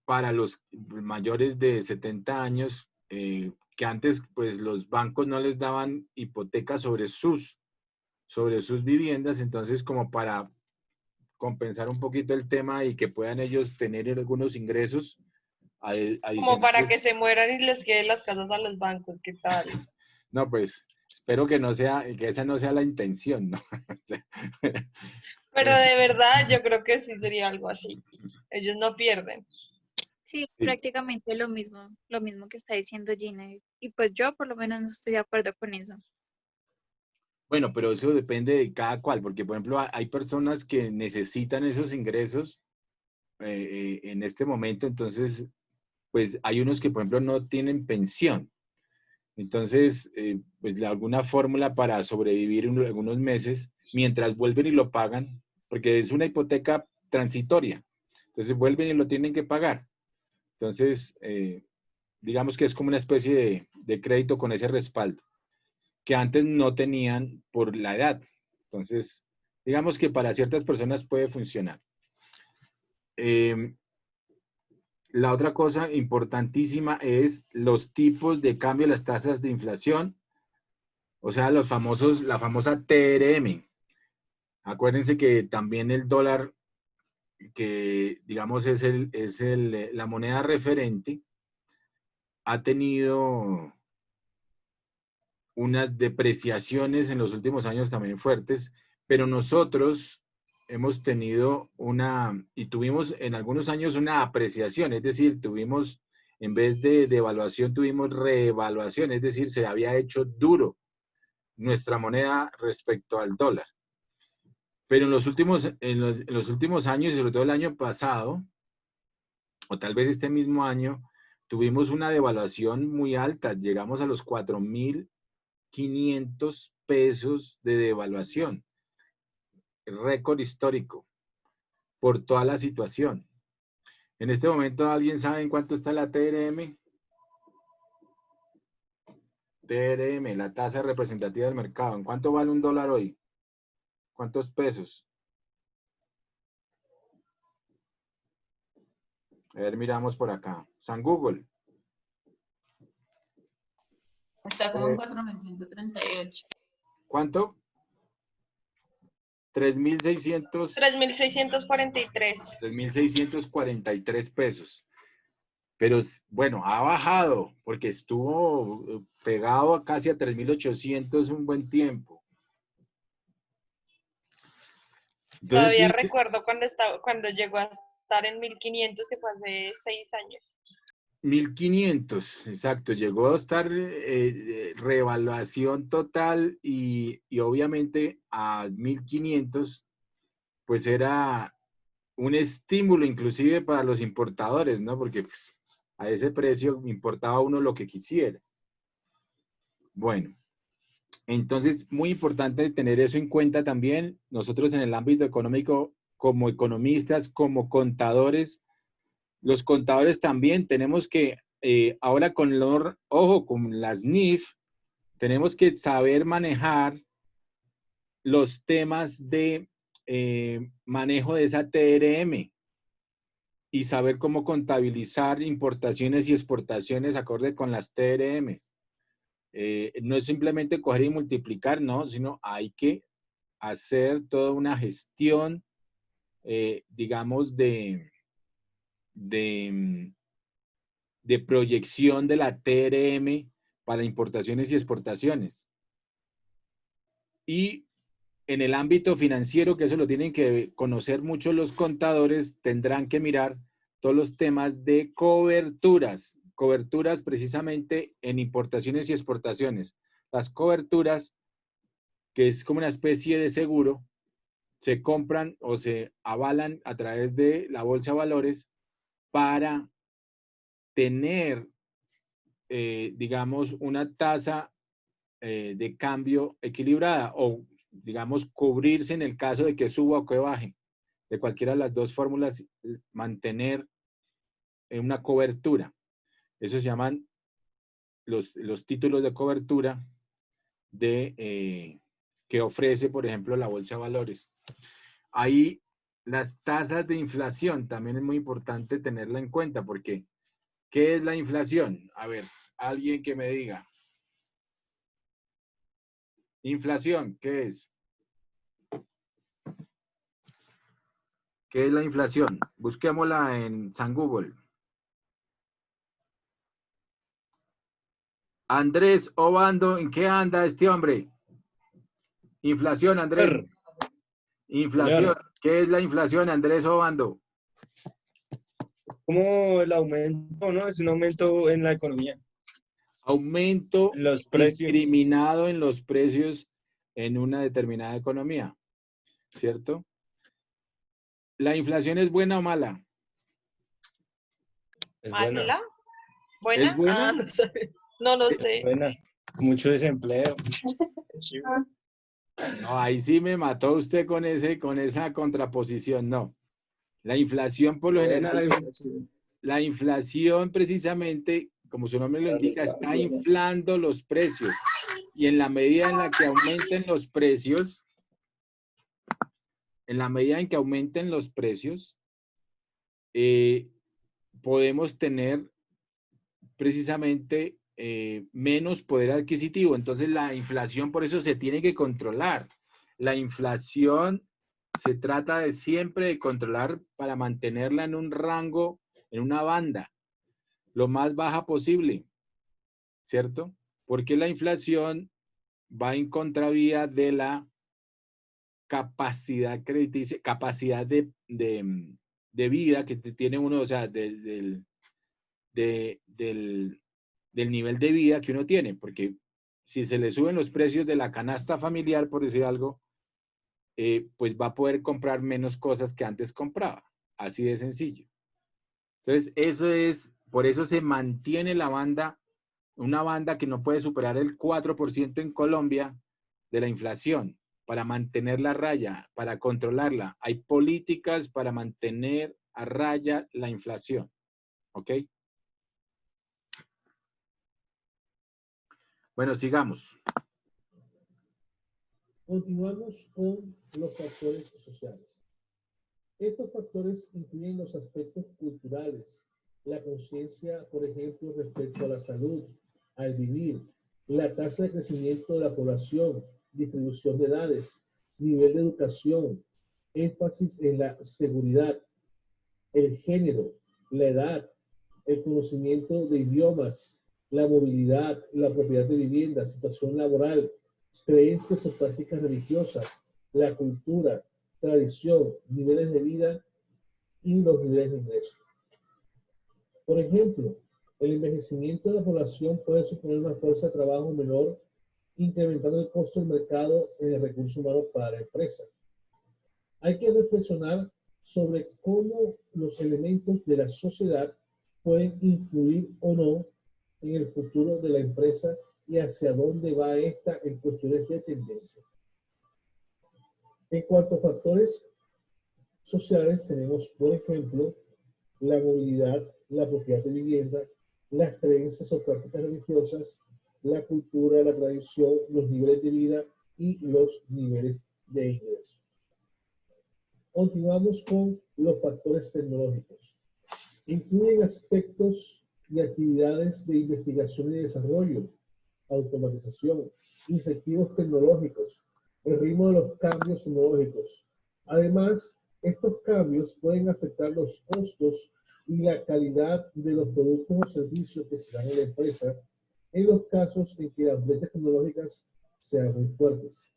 Para los mayores de 70 años, que antes pues los bancos no les daban hipotecas sobre sus viviendas, entonces como para compensar un poquito el tema y que puedan ellos tener algunos ingresos como para que se mueran y les queden las casas a los bancos, ¿qué tal? No, pues espero que esa no sea la intención, ¿no? Pero de verdad yo creo que sí sería algo así. Ellos no pierden. Sí, prácticamente lo mismo que está diciendo Gina. Y pues yo por lo menos no estoy de acuerdo con eso. Bueno, pero eso depende de cada cual, porque por ejemplo hay personas que necesitan esos ingresos en este momento, entonces pues hay unos que por ejemplo no tienen pensión. Entonces, pues alguna fórmula para sobrevivir algunos meses mientras vuelven y lo pagan, porque es una hipoteca transitoria. Entonces vuelven y lo tienen que pagar. Entonces, digamos que es como una especie de crédito con ese respaldo, que antes no tenían por la edad. Entonces, digamos que para ciertas personas puede funcionar. La otra cosa importantísima es los tipos de cambio, las tasas de inflación, o sea, la famosa TRM. Acuérdense que también el dólar, que digamos es la moneda referente, ha tenido unas depreciaciones en los últimos años también fuertes, pero nosotros hemos tenido y tuvimos en algunos años una apreciación, es decir, tuvimos, en vez de devaluación, tuvimos reevaluación, es decir, se había hecho duro nuestra moneda respecto al dólar. Pero en los últimos años, y sobre todo el año pasado, o tal vez este mismo año, tuvimos una devaluación muy alta, llegamos a los 4.500 pesos de devaluación, récord histórico, por toda la situación. En este momento, ¿alguien sabe en cuánto está la TRM? TRM, la tasa representativa del mercado. ¿En cuánto vale un dólar hoy? ¿Cuántos pesos? A ver, miramos por acá. San Google. Está como en 4.138. ¿Cuánto? 3.600. 3.643. 3.643 pesos. Pero bueno, ha bajado porque estuvo pegado casi a 3.800 un buen tiempo. Entonces, Todavía recuerdo cuando llegó a estar en 1.500, que fue hace 6 años. 1.500, exacto. Llegó a estar reevaluación total y obviamente a 1.500 pues era un estímulo inclusive para los importadores, ¿no? Porque pues, a ese precio importaba uno lo que quisiera. Bueno, entonces muy importante tener eso en cuenta también. Nosotros en el ámbito económico, como economistas, como contadores, los contadores también tenemos que, ahora ojo, con las NIF, tenemos que saber manejar los temas de manejo de esa TRM y saber cómo contabilizar importaciones y exportaciones acorde con las TRM. No es simplemente coger y multiplicar, no, sino hay que hacer toda una gestión, digamos, de proyección de la TRM para importaciones y exportaciones. Y en el ámbito financiero, que eso lo tienen que conocer mucho los contadores, tendrán que mirar todos los temas de coberturas precisamente en importaciones y exportaciones. Las coberturas, que es como una especie de seguro, se compran o se avalan a través de la bolsa de valores para tener, digamos, una tasa de cambio equilibrada o, digamos, cubrirse en el caso de que suba o que baje. De cualquiera de las dos fórmulas, mantener una cobertura. Eso se llaman los títulos de cobertura que ofrece, por ejemplo, la bolsa de valores. Ahí las tasas de inflación también es muy importante tenerla en cuenta porque ¿qué es la inflación? A ver, alguien que me diga. Inflación, ¿qué es? ¿Qué es la inflación? Busquémosla en San Google. Andrés Obando, ¿en qué anda este hombre? Inflación, Andrés. Inflación. ¿Qué es la inflación, Andrés Obando? Como el aumento, ¿no? Es un aumento en la economía. Aumento Los precios. discriminado en los precios en una determinada economía, ¿cierto? ¿La inflación es buena o mala? Es ¿Mala? buena. ¿Buena? ¿Es buena? Ah, no sé. No lo sé. Buena. Mucho desempleo. No, ahí sí me mató usted con esa contraposición. No. La inflación por lo Buena general, la inflación. la inflación precisamente, como su nombre lo indica, está inflando los precios. Y en la medida en la que aumenten los precios, podemos tener precisamente menos poder adquisitivo. Entonces la inflación por eso se tiene que controlar. La inflación se trata de siempre de controlar para mantenerla en un rango, en una banda, lo más baja posible, ¿cierto? Porque la inflación va en contravía de la capacidad crediticia, capacidad de vida que tiene uno, o sea, del nivel de vida que uno tiene, porque si se le suben los precios de la canasta familiar, por decir algo, pues va a poder comprar menos cosas que antes compraba. Así de sencillo. Entonces, por eso se mantiene la banda, una banda que no puede superar el 4% en Colombia de la inflación, para mantener la raya, para controlarla. Hay políticas para mantener a raya la inflación. ¿Ok? Bueno, sigamos. Continuamos con los factores sociales. Estos factores incluyen los aspectos culturales, la conciencia, por ejemplo, respecto a la salud, al vivir, la tasa de crecimiento de la población, distribución de edades, nivel de educación, énfasis en la seguridad, el género, la edad, el conocimiento de idiomas, la movilidad, la propiedad de vivienda, situación laboral, creencias o prácticas religiosas, la cultura, tradición, niveles de vida y los niveles de ingreso. Por ejemplo, el envejecimiento de la población puede suponer una fuerza de trabajo menor, incrementando el costo del mercado en el recurso humano para la empresa. Hay que reflexionar sobre cómo los elementos de la sociedad pueden influir o no en el futuro de la empresa y hacia dónde va esta en cuestiones de tendencia. En cuanto a factores sociales, tenemos, por ejemplo, la movilidad, la propiedad de vivienda, las creencias o prácticas religiosas, la cultura, la tradición, los niveles de vida y los niveles de ingreso. Continuamos con los factores tecnológicos. Incluyen aspectos y actividades de investigación y desarrollo, automatización, incentivos tecnológicos, el ritmo de los cambios tecnológicos. Además, estos cambios pueden afectar los costos y la calidad de los productos o servicios que se dan en la empresa en los casos en que las brechas tecnológicas sean muy fuertes.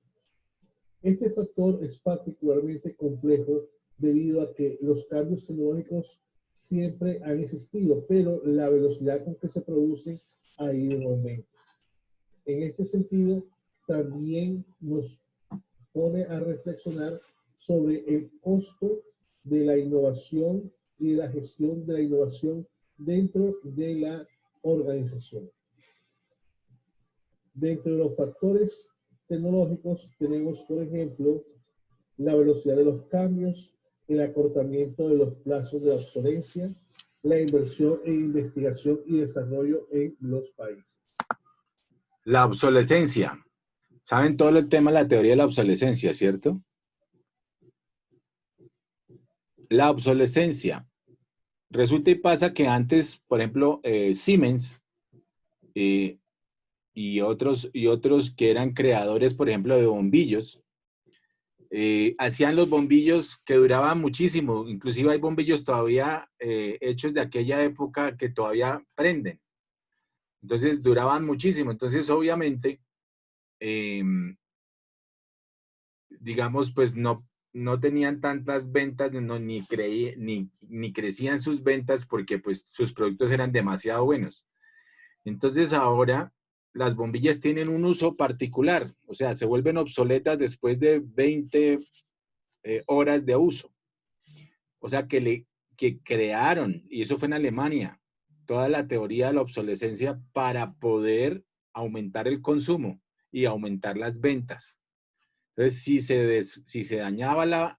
Este factor es particularmente complejo debido a que los cambios tecnológicos siempre han existido, pero la velocidad con que se producen ha ido en aumento. En este sentido, también nos pone a reflexionar sobre el costo de la innovación y de la gestión de la innovación dentro de la organización. Dentro de los factores tecnológicos tenemos, por ejemplo, la velocidad de los cambios, el acortamiento de los plazos de obsolencia, la inversión en investigación y desarrollo en los países. La obsolescencia. ¿Saben todo el tema de la teoría de la obsolescencia, cierto? La obsolescencia. Resulta y pasa que antes, por ejemplo, Siemens y otros que eran creadores, por ejemplo, de bombillos, hacían los bombillos que duraban muchísimo. Inclusive hay bombillos todavía hechos de aquella época que todavía prenden. Entonces duraban muchísimo. Entonces, obviamente, digamos, pues no tenían tantas ventas, ni crecían sus ventas porque pues sus productos eran demasiado buenos. Entonces ahora las bombillas tienen un uso particular, o sea, se vuelven obsoletas después de 20 horas de uso. O sea, que crearon, y eso fue en Alemania, toda la teoría de la obsolescencia para poder aumentar el consumo y aumentar las ventas. Entonces, si se dañaba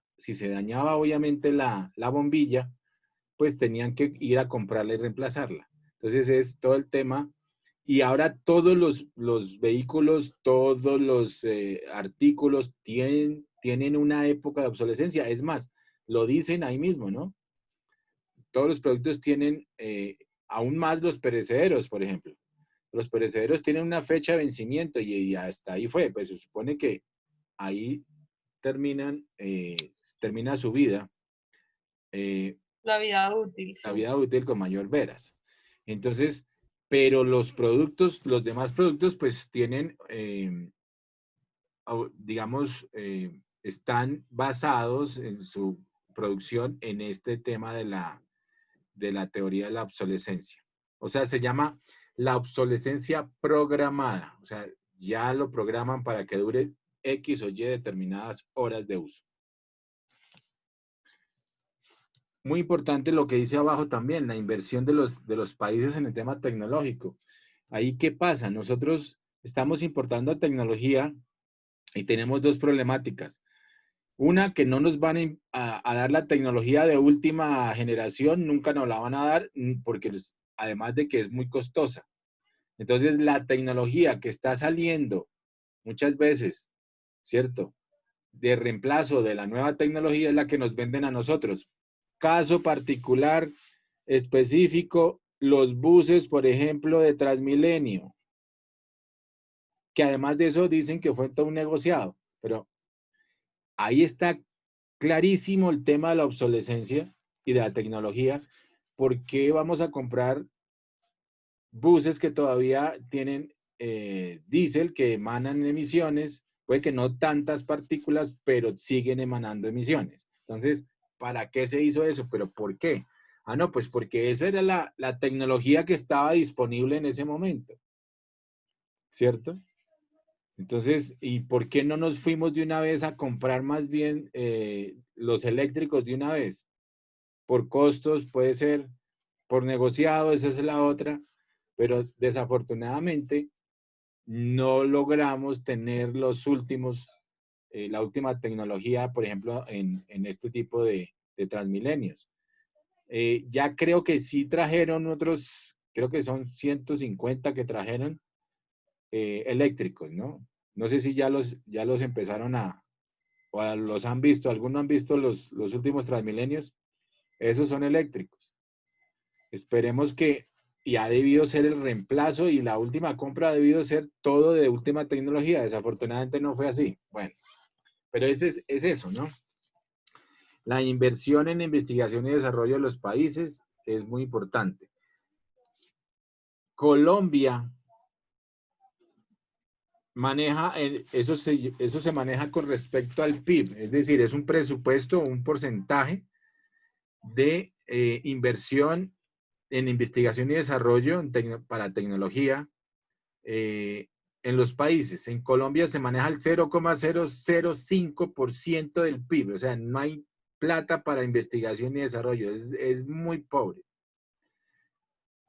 obviamente la bombilla, pues tenían que ir a comprarla y reemplazarla. Entonces es todo el tema. Y ahora todos los vehículos, todos los artículos tienen una época de obsolescencia. Es más, lo dicen ahí mismo, ¿no? Todos los productos tienen, aún más los perecederos, por ejemplo. Los perecederos tienen una fecha de vencimiento y hasta ahí fue. Pues se supone que ahí termina su vida. La vida útil. La Sí. vida útil con mayor veras. Entonces, pero los demás productos, pues tienen, digamos, están basados en su producción en este tema de la teoría de la obsolescencia. O sea, se llama la obsolescencia programada. O sea, ya lo programan para que dure X o Y determinadas horas de uso. Muy importante lo que dice abajo también, la inversión de los países en el tema tecnológico. Ahí, ¿qué pasa? Nosotros estamos importando tecnología y tenemos dos problemáticas. Una, que no nos van a dar la tecnología de última generación, nunca nos la van a dar, porque además de que es muy costosa. Entonces, la tecnología que está saliendo muchas veces, ¿cierto?, de reemplazo de la nueva tecnología es la que nos venden a nosotros. Caso particular específico, los buses, por ejemplo, de Transmilenio, que además de eso dicen que fue todo un negociado, pero ahí está clarísimo el tema de la obsolescencia y de la tecnología. ¿Por qué vamos a comprar buses que todavía tienen diésel, que emanan emisiones? Puede que no tantas partículas, pero siguen emanando emisiones. Entonces, ¿para qué se hizo eso? ¿Pero por qué? Ah, no, pues porque esa era la tecnología que estaba disponible en ese momento. ¿Cierto? Entonces, ¿y por qué no nos fuimos de una vez a comprar más bien los eléctricos de una vez? Por costos, puede ser, por negociado, esa es la otra, pero desafortunadamente no logramos tener los últimos, la última tecnología, por ejemplo, en este tipo de Transmilenios. Ya creo que sí trajeron otros, creo que son 150 que trajeron eléctricos, ¿no? No sé si ya los empezaron o los han visto, algunos han visto los últimos Transmilenios, esos son eléctricos. Esperemos que, y ha debido ser el reemplazo y la última compra ha debido ser todo de última tecnología. Desafortunadamente no fue así. Bueno, pero es eso, ¿no? La inversión en investigación y desarrollo de los países es muy importante. Colombia maneja, eso se maneja con respecto al PIB, es decir, es un presupuesto, un porcentaje de inversión en investigación y desarrollo para tecnología en los países. En Colombia se maneja el 0,005% del PIB, o sea, no hay plata para investigación y desarrollo, es muy pobre.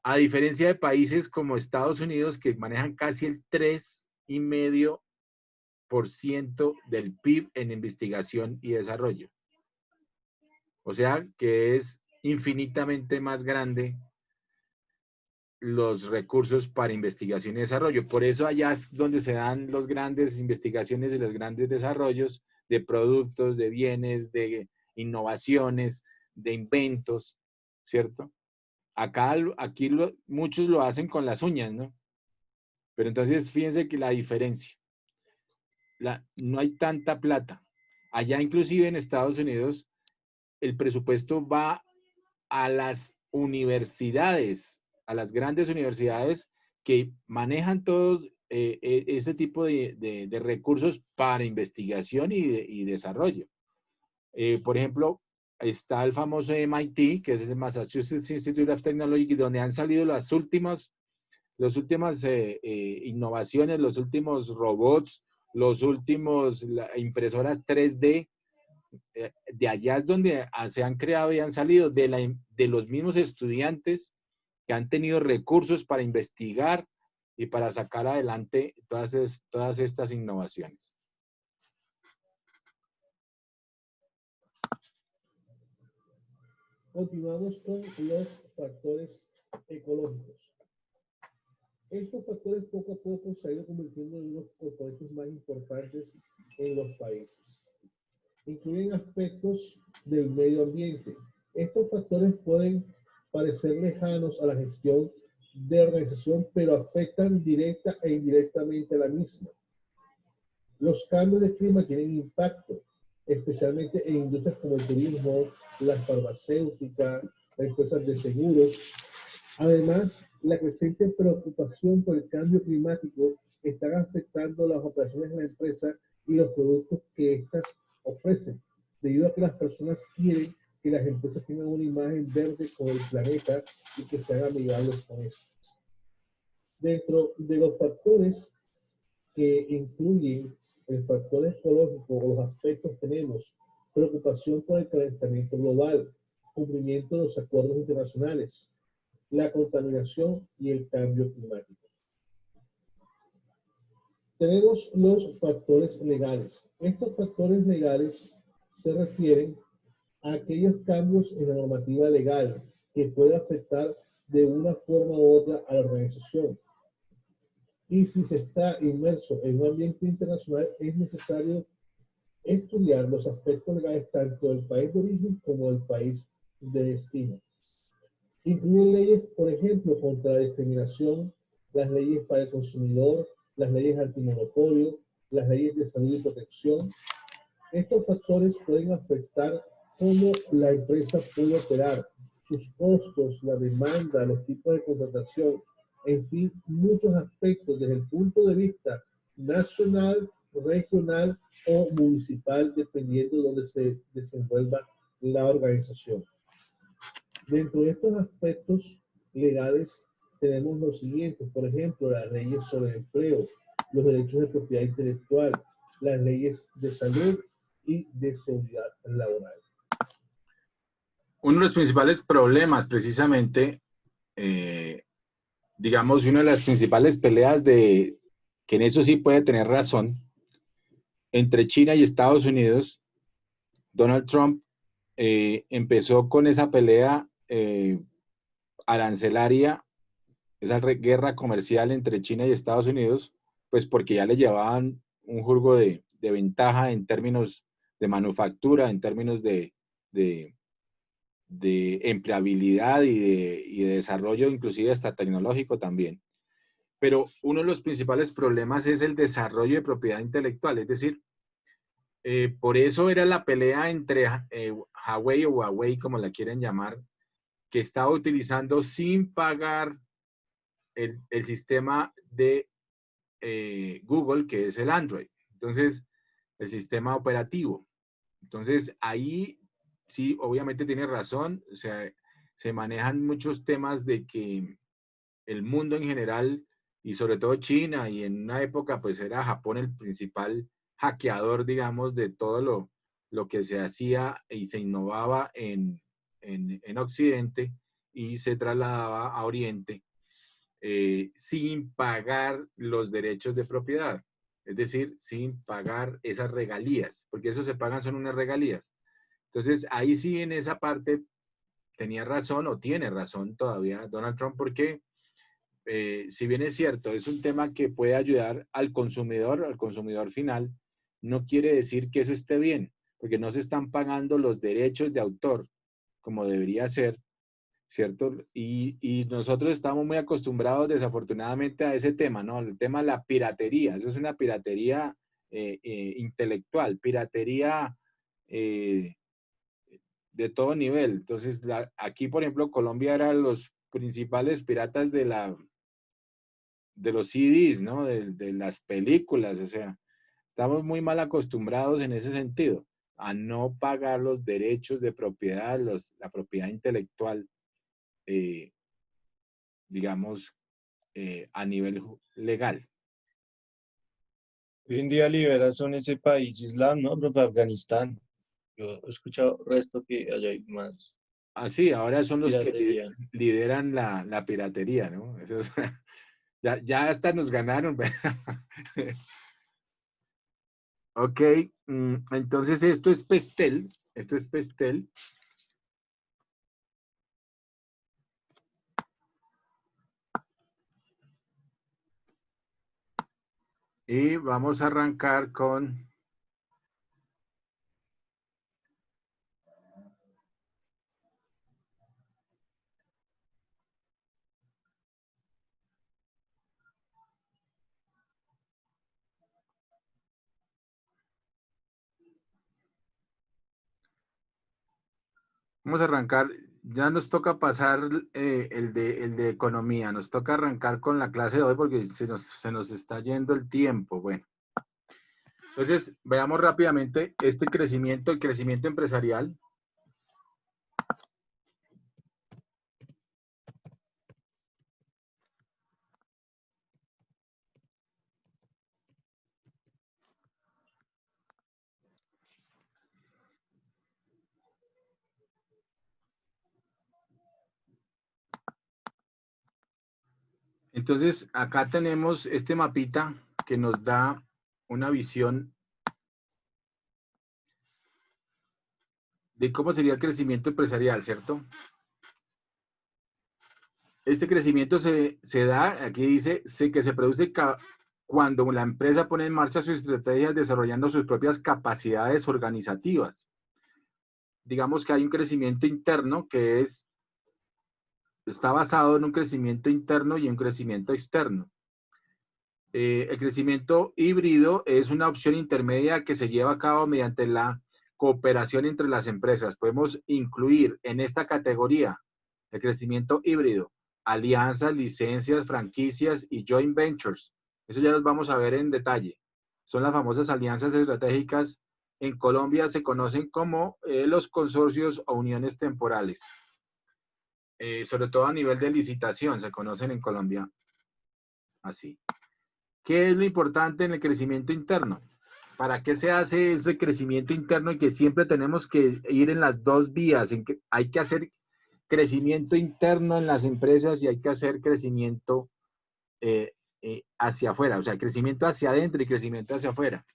A diferencia de países como Estados Unidos, que manejan casi el 3,5% del PIB en investigación y desarrollo. O sea, que es infinitamente más grande los recursos para investigación y desarrollo. Por eso allá es donde se dan las grandes investigaciones y los grandes desarrollos de productos, de bienes, de innovaciones, de inventos, ¿cierto? Aquí muchos lo hacen con las uñas, ¿no? Pero entonces fíjense que la diferencia, no hay tanta plata. Allá inclusive en Estados Unidos el presupuesto va a las universidades, a las grandes universidades que manejan todos este tipo de recursos para investigación y desarrollo. Por ejemplo, está el famoso MIT, que es el Massachusetts Institute of Technology, donde han salido las últimas innovaciones, los últimos robots, los últimos impresoras 3D. De allá es donde se han creado y han salido de los mismos estudiantes que han tenido recursos para investigar y para sacar adelante todas estas innovaciones. Continuamos con los factores ecológicos. Estos factores poco a poco se han ido convirtiendo en unos componentes más importantes en los países. Incluyen aspectos del medio ambiente. Estos factores pueden parecer lejanos a la gestión de organización, pero afectan directa e indirectamente a la misma. Los cambios de clima tienen impacto, especialmente en industrias como el turismo, las farmacéuticas, las empresas de seguros. Además, la creciente preocupación por el cambio climático está afectando las operaciones de la empresa y los productos que éstas ofrecen, debido a que las personas quieren que las empresas tengan una imagen verde con el planeta y que sean amigables con esto. Dentro de los factores que incluyen el factor ecológico o los aspectos tenemos preocupación por el calentamiento global, cumplimiento de los acuerdos internacionales, la contaminación y el cambio climático. Tenemos los factores legales. Estos factores legales se refieren a aquellos cambios en la normativa legal que puede afectar de una forma u otra a la organización. Y si se está inmerso en un ambiente internacional, es necesario estudiar los aspectos legales tanto del país de origen como del país de destino. Incluyen leyes, por ejemplo, contra la discriminación, las leyes para el consumidor, las leyes antimonopolio, las leyes de salud y protección. Estos factores pueden afectar cómo la empresa puede operar, sus costos, la demanda, los tipos de contratación, en fin, muchos aspectos desde el punto de vista nacional, regional o municipal, dependiendo de donde se desenvuelva la organización. Dentro de estos aspectos legales tenemos los siguientes, por ejemplo, las leyes sobre el empleo, los derechos de propiedad intelectual, las leyes de salud y de seguridad laboral. Uno de los principales problemas, precisamente, digamos, una de las principales peleas que en eso sí puede tener razón, entre China y Estados Unidos, Donald Trump empezó con esa pelea arancelaria, esa guerra comercial entre China y Estados Unidos, pues porque ya le llevaban un jugo de ventaja en términos de manufactura, en términos de empleabilidad y de desarrollo, inclusive hasta tecnológico también. Pero uno de los principales problemas es el desarrollo de propiedad intelectual, es decir, por eso era la pelea entre Huawei o Huawei, como la quieren llamar, que estaba utilizando sin pagar el sistema de Google, que es el Android. Entonces, el sistema operativo. Entonces, ahí sí, obviamente tiene razón. O sea, se manejan muchos temas de que el mundo en general, y sobre todo China, y en una época pues era Japón el principal hackeador, digamos, de todo lo que se hacía y se innovaba en Occidente y se trasladaba a Oriente sin pagar los derechos de propiedad. Es decir, sin pagar esas regalías, porque eso se pagan, son unas regalías. Entonces, ahí sí en esa parte tenía razón o tiene razón todavía Donald Trump, porque si bien es cierto, es un tema que puede ayudar al consumidor final, no quiere decir que eso esté bien, porque no se están pagando los derechos de autor como debería ser, ¿cierto? Y nosotros estamos muy acostumbrados desafortunadamente a ese tema, ¿no? El tema de la piratería, eso es una piratería intelectual, piratería de todo nivel. Entonces, aquí, por ejemplo, Colombia era los principales piratas de los CDs, ¿no? De las películas, o sea, estamos muy mal acostumbrados en ese sentido, a no pagar los derechos de propiedad, la propiedad intelectual, digamos, a nivel legal. Hoy en día liberan son ese país islam, ¿no? Profe, Afganistán. Yo he escuchado resto que allá hay más Ah, sí, ahora son los que piratería. lideran la piratería, ¿no? Eso es, Ya hasta nos ganaron. Ok, entonces esto es Pestel. Esto es Pestel. Y vamos a arrancar con... Vamos a arrancar, ya nos toca pasar el de economía, nos toca arrancar con la clase de hoy porque se nos está yendo el tiempo. Bueno, entonces veamos rápidamente este crecimiento, el crecimiento empresarial. Entonces, acá tenemos este mapita que nos da una visión de cómo sería el crecimiento empresarial, ¿cierto? Este crecimiento se da, aquí dice, que se produce cuando la empresa pone en marcha sus estrategias desarrollando sus propias capacidades organizativas. Digamos que hay un crecimiento interno que está basado en un crecimiento interno y un crecimiento externo. El crecimiento híbrido es una opción intermedia que se lleva a cabo mediante la cooperación entre las empresas. Podemos incluir en esta categoría el crecimiento híbrido, alianzas, licencias, franquicias y joint ventures. Eso ya los vamos a ver en detalle. Son las famosas alianzas estratégicas. En Colombia se conocen como los consorcios o uniones temporales. Sobre todo a nivel de licitación se conocen en Colombia así. ¿Qué es lo importante en el crecimiento interno? ¿Para qué se hace eso de crecimiento interno y que siempre tenemos que ir en las dos vías? En que hay que hacer crecimiento interno en las empresas y hay que hacer crecimiento hacia afuera, o sea, crecimiento hacia adentro y crecimiento hacia afuera.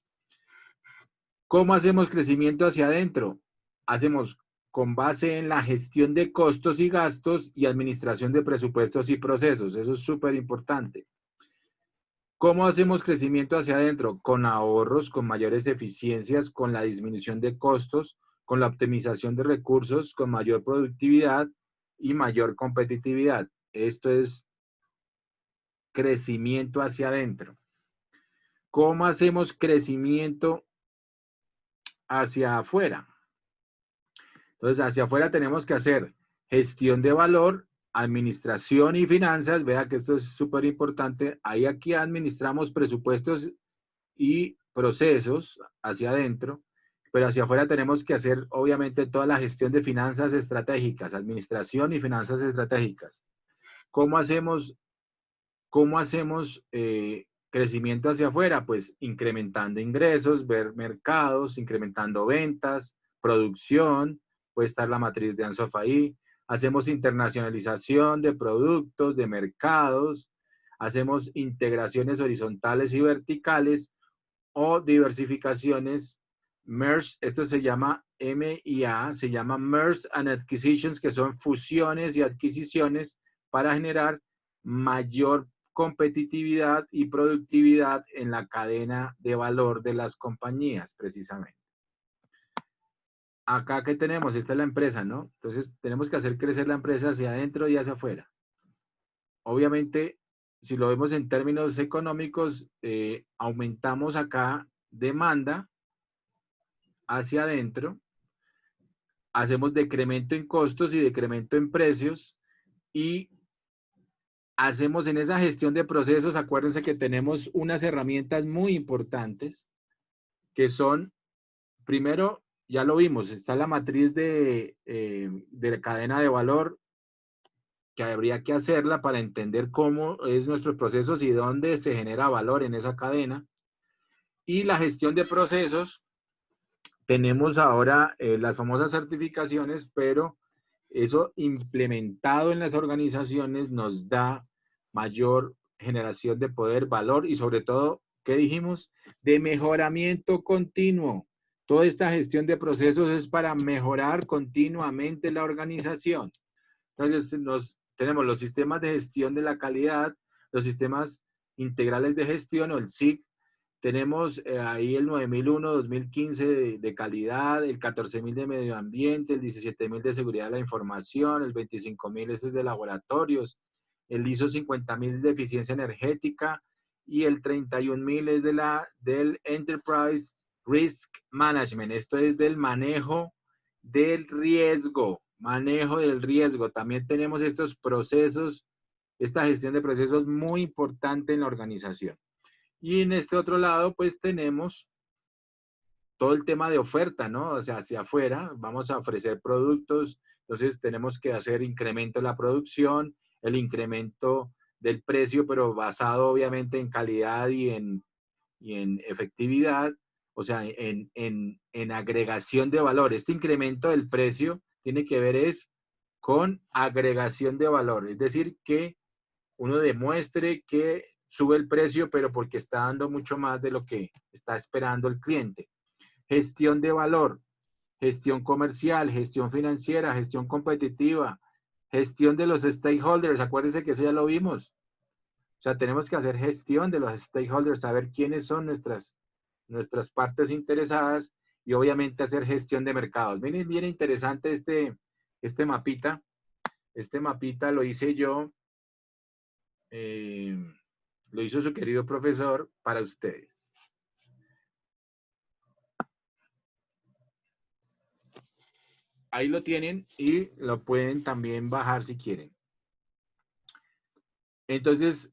¿Cómo hacemos crecimiento hacia adentro? Hacemos con base en la gestión de costos y gastos y administración de presupuestos y procesos. Eso es súper importante. ¿Cómo hacemos crecimiento hacia adentro? Con ahorros, con mayores eficiencias, con la disminución de costos, con la optimización de recursos, con mayor productividad y mayor competitividad. Esto es crecimiento hacia adentro. ¿Cómo hacemos crecimiento hacia afuera? Entonces, hacia afuera tenemos que hacer gestión de valor, administración y finanzas. Vea que esto es súper importante. Ahí aquí administramos presupuestos y procesos hacia adentro, pero hacia afuera tenemos que hacer, obviamente, toda la gestión de finanzas estratégicas, administración y finanzas estratégicas. ¿Cómo hacemos crecimiento hacia afuera? Pues incrementando ingresos, ver mercados, incrementando ventas, producción, puede estar la matriz de Ansoff ahí. Hacemos internacionalización de productos, de mercados, hacemos integraciones horizontales y verticales o diversificaciones, merge, esto se llama M&A, se llama Merge and Acquisitions, que son fusiones y adquisiciones para generar mayor competitividad y productividad en la cadena de valor de las compañías, precisamente. Acá, ¿qué tenemos? Esta es la empresa, ¿no? Entonces, tenemos que hacer crecer la empresa hacia adentro y hacia afuera. Obviamente, si lo vemos en términos económicos, aumentamos acá demanda hacia adentro, hacemos decremento en costos y decremento en precios y hacemos en esa gestión de procesos, acuérdense que tenemos unas herramientas muy importantes que son, primero, ya lo vimos, está la matriz de la cadena de valor, que habría que hacerla para entender cómo es nuestros procesos y dónde se genera valor en esa cadena. Y la gestión de procesos, tenemos ahora las famosas certificaciones, pero eso implementado en las organizaciones nos da mayor generación de poder, valor y sobre todo, ¿qué dijimos? De mejoramiento continuo. Toda esta gestión de procesos es para mejorar continuamente la organización. Entonces, tenemos los sistemas de gestión de la calidad, los sistemas integrales de gestión o el SIG. Tenemos ahí el 9001-2015 de calidad, el 14000 de medio ambiente, el 17000 de seguridad de la información, el 25000 ese es de laboratorios, el ISO 50000 de eficiencia energética y el 31000 es del Enterprise Risk Management. Esto es del manejo del riesgo, manejo del riesgo. También tenemos estos procesos, esta gestión de procesos muy importante en la organización. Y en este otro lado, pues tenemos todo el tema de oferta, ¿no? O sea, hacia afuera vamos a ofrecer productos, entonces tenemos que hacer incremento de la producción, el incremento del precio, pero basado obviamente en calidad y en efectividad, o sea, en agregación de valor. Este incremento del precio tiene que ver es con agregación de valor, es decir, que uno demuestre que sube el precio, pero porque está dando mucho más de lo que está esperando el cliente. Gestión de valor, gestión comercial, gestión financiera, gestión competitiva, gestión de los stakeholders. Acuérdense que eso ya lo vimos. O sea, tenemos que hacer gestión de los stakeholders, saber quiénes son nuestras partes interesadas y obviamente hacer gestión de mercados. Miren, bien interesante este mapita. Este mapita lo hice yo. Lo hizo su querido profesor para ustedes. Ahí lo tienen y lo pueden también bajar si quieren. Entonces,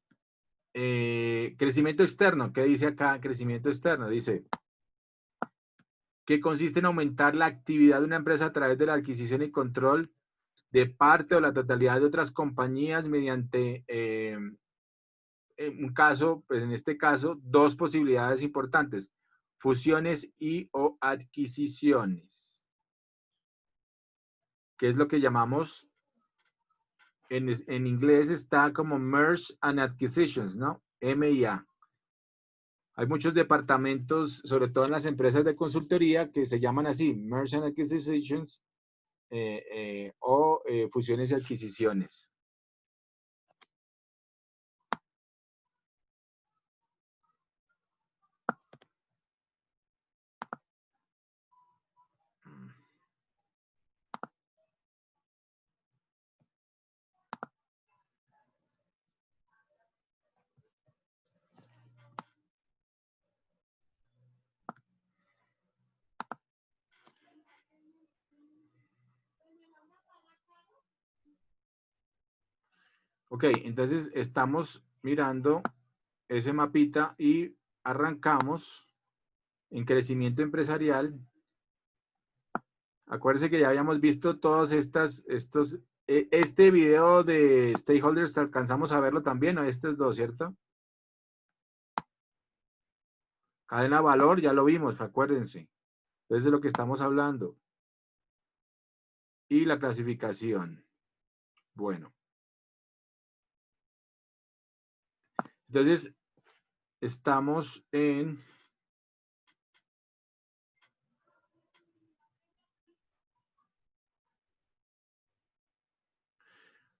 crecimiento externo. ¿Qué dice acá? Crecimiento externo. Dice que consiste en aumentar la actividad de una empresa a través de la adquisición y control de parte o la totalidad de otras compañías mediante un caso, pues en este caso, dos posibilidades importantes, fusiones y o adquisiciones, que es lo que llamamos, en inglés está como Merge and Acquisitions, ¿no? M&A. Hay muchos departamentos, sobre todo en las empresas de consultoría, que se llaman así, Merge and Acquisitions o fusiones y adquisiciones. Ok, entonces estamos mirando ese mapita y arrancamos en crecimiento empresarial. Acuérdense que ya habíamos visto todos este video de stakeholders, alcanzamos a verlo también, ¿no? Estos dos, ¿cierto? Cadena valor, ya lo vimos, acuérdense. Entonces de lo que estamos hablando. Y la clasificación. Bueno. Entonces, estamos en...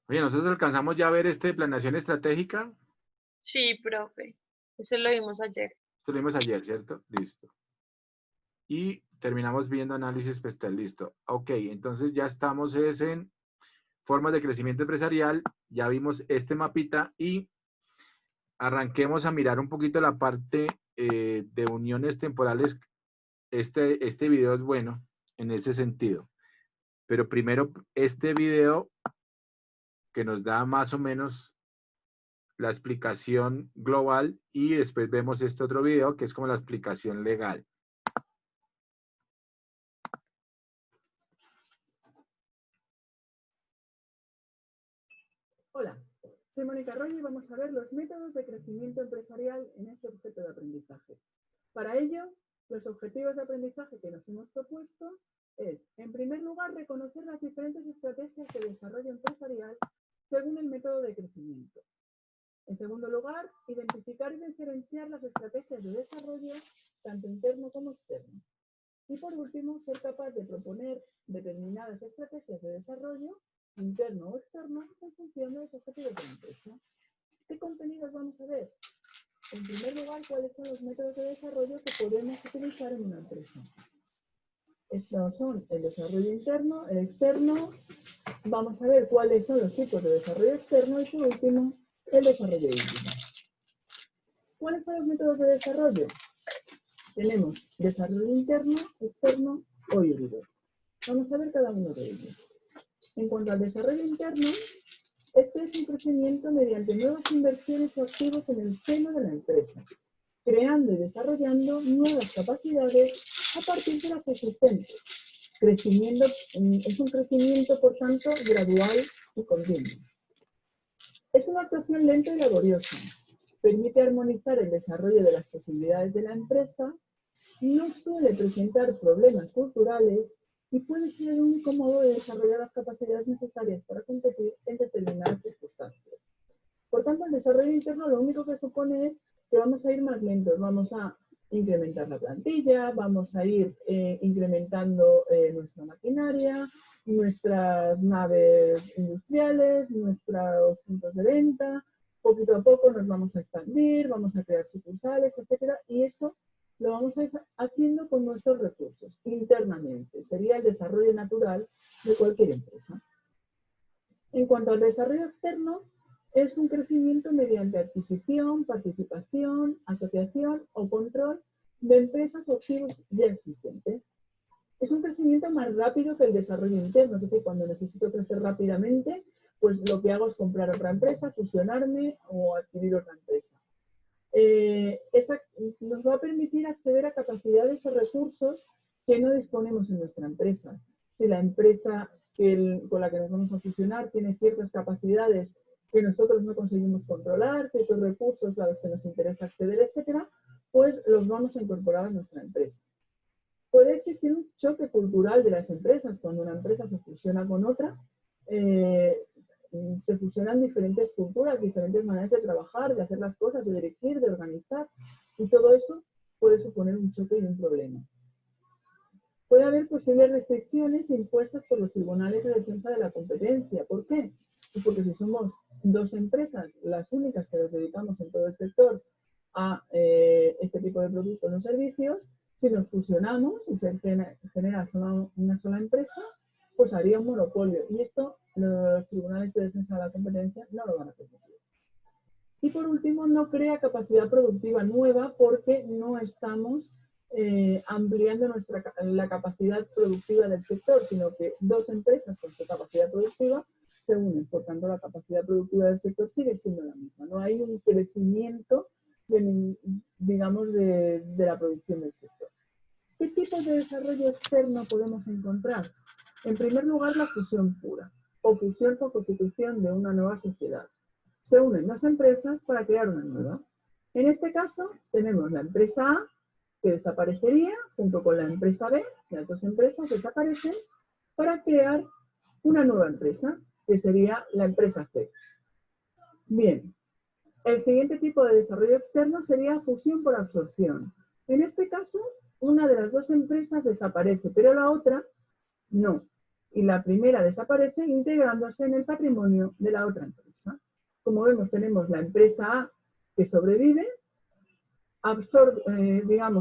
Oye, nosotros alcanzamos ya a ver planeación estratégica. Sí, profe. Eso lo vimos ayer. Esto lo vimos ayer, ¿cierto? Listo. Y terminamos viendo análisis especial. Listo. Ok, entonces ya estamos en formas de crecimiento empresarial. Ya vimos este mapita y arranquemos a mirar un poquito la parte de uniones temporales. Este video es bueno en ese sentido. Pero primero este video que nos da más o menos la explicación global y después vemos este otro video que es como la explicación legal. Hola, soy Mónica Arroyo y vamos a ver los métodos de crecimiento empresarial en este objeto de aprendizaje. Para ello, los objetivos de aprendizaje que nos hemos propuesto es, en primer lugar, reconocer las diferentes estrategias de desarrollo empresarial según el método de crecimiento. En segundo lugar, identificar y diferenciar las estrategias de desarrollo, tanto interno como externo. Y por último, ser capaz de proponer determinadas estrategias de desarrollo, interno o externo, en función de los objetivos de la empresa. ¿Qué contenidos vamos a ver? En primer lugar, cuáles son los métodos de desarrollo que podemos utilizar en una empresa. Estos son el desarrollo interno, el externo. Vamos a ver cuáles son los tipos de desarrollo externo y, por último, el desarrollo híbrido. ¿Cuáles son los métodos de desarrollo? Tenemos desarrollo interno, externo o híbrido. Vamos a ver cada uno de ellos. En cuanto al desarrollo interno, este es un crecimiento mediante nuevas inversiones o activos en el seno de la empresa, creando y desarrollando nuevas capacidades a partir de las existentes. Es un crecimiento, por tanto, gradual y continuo. Es una actuación lenta y laboriosa. Permite armonizar el desarrollo de las posibilidades de la empresa, no suele presentar problemas culturales y puede ser el único modo de desarrollar las capacidades necesarias para competir en determinadas circunstancias. Por tanto, el desarrollo interno lo único que supone es que vamos a ir más lentos, vamos a incrementar la plantilla, vamos a ir incrementando nuestra maquinaria, nuestras naves industriales, nuestros puntos de venta. Poquito a poco nos vamos a expandir, vamos a crear sucursales, etcétera, y eso lo vamos a ir haciendo con nuestros recursos internamente. Sería el desarrollo natural de cualquier empresa. En cuanto al desarrollo externo, es un crecimiento mediante adquisición, participación, asociación o control de empresas o activos ya existentes. Es un crecimiento más rápido que el desarrollo interno, es decir, cuando necesito crecer rápidamente, pues lo que hago es comprar otra empresa, fusionarme o adquirir otra empresa. Esta nos va a permitir acceder a capacidades o recursos que no disponemos en nuestra empresa. Si la empresa con la que nos vamos a fusionar tiene ciertas capacidades que nosotros no conseguimos controlar, ciertos recursos a los que nos interesa acceder, etcétera, pues los vamos a incorporar a nuestra empresa. Puede existir un choque cultural de las empresas cuando una empresa se fusiona con otra. Se fusionan diferentes culturas, diferentes maneras de trabajar, de hacer las cosas, de dirigir, de organizar, y todo eso puede suponer un choque y un problema. Puede haber posibles restricciones impuestas por los tribunales de defensa de la competencia. ¿Por qué? Pues porque si somos dos empresas, las únicas que nos dedicamos en todo el sector a este tipo de productos o servicios, si nos fusionamos y se genera una sola empresa, pues haría un monopolio. Y esto los tribunales de defensa de la competencia no lo van a permitir. Y por último, no crea capacidad productiva nueva porque no estamos ampliando la capacidad productiva del sector, sino que dos empresas con su capacidad productiva se unen. Por tanto, la capacidad productiva del sector sigue siendo la misma. No hay un crecimiento, digamos, de la producción del sector. ¿Qué tipos de desarrollo externo podemos encontrar? En primer lugar, la fusión pura, o fusión por constitución de una nueva sociedad. Se unen dos empresas para crear una nueva. En este caso, tenemos la empresa A, que desaparecería, junto con la empresa B, las dos empresas desaparecen, para crear una nueva empresa, que sería la empresa C. Bien, el siguiente tipo de desarrollo externo sería fusión por absorción. En este caso, una de las dos empresas desaparece, pero la otra no. Y la primera desaparece integrándose en el patrimonio de la otra empresa. Como vemos, tenemos la empresa A que sobrevive,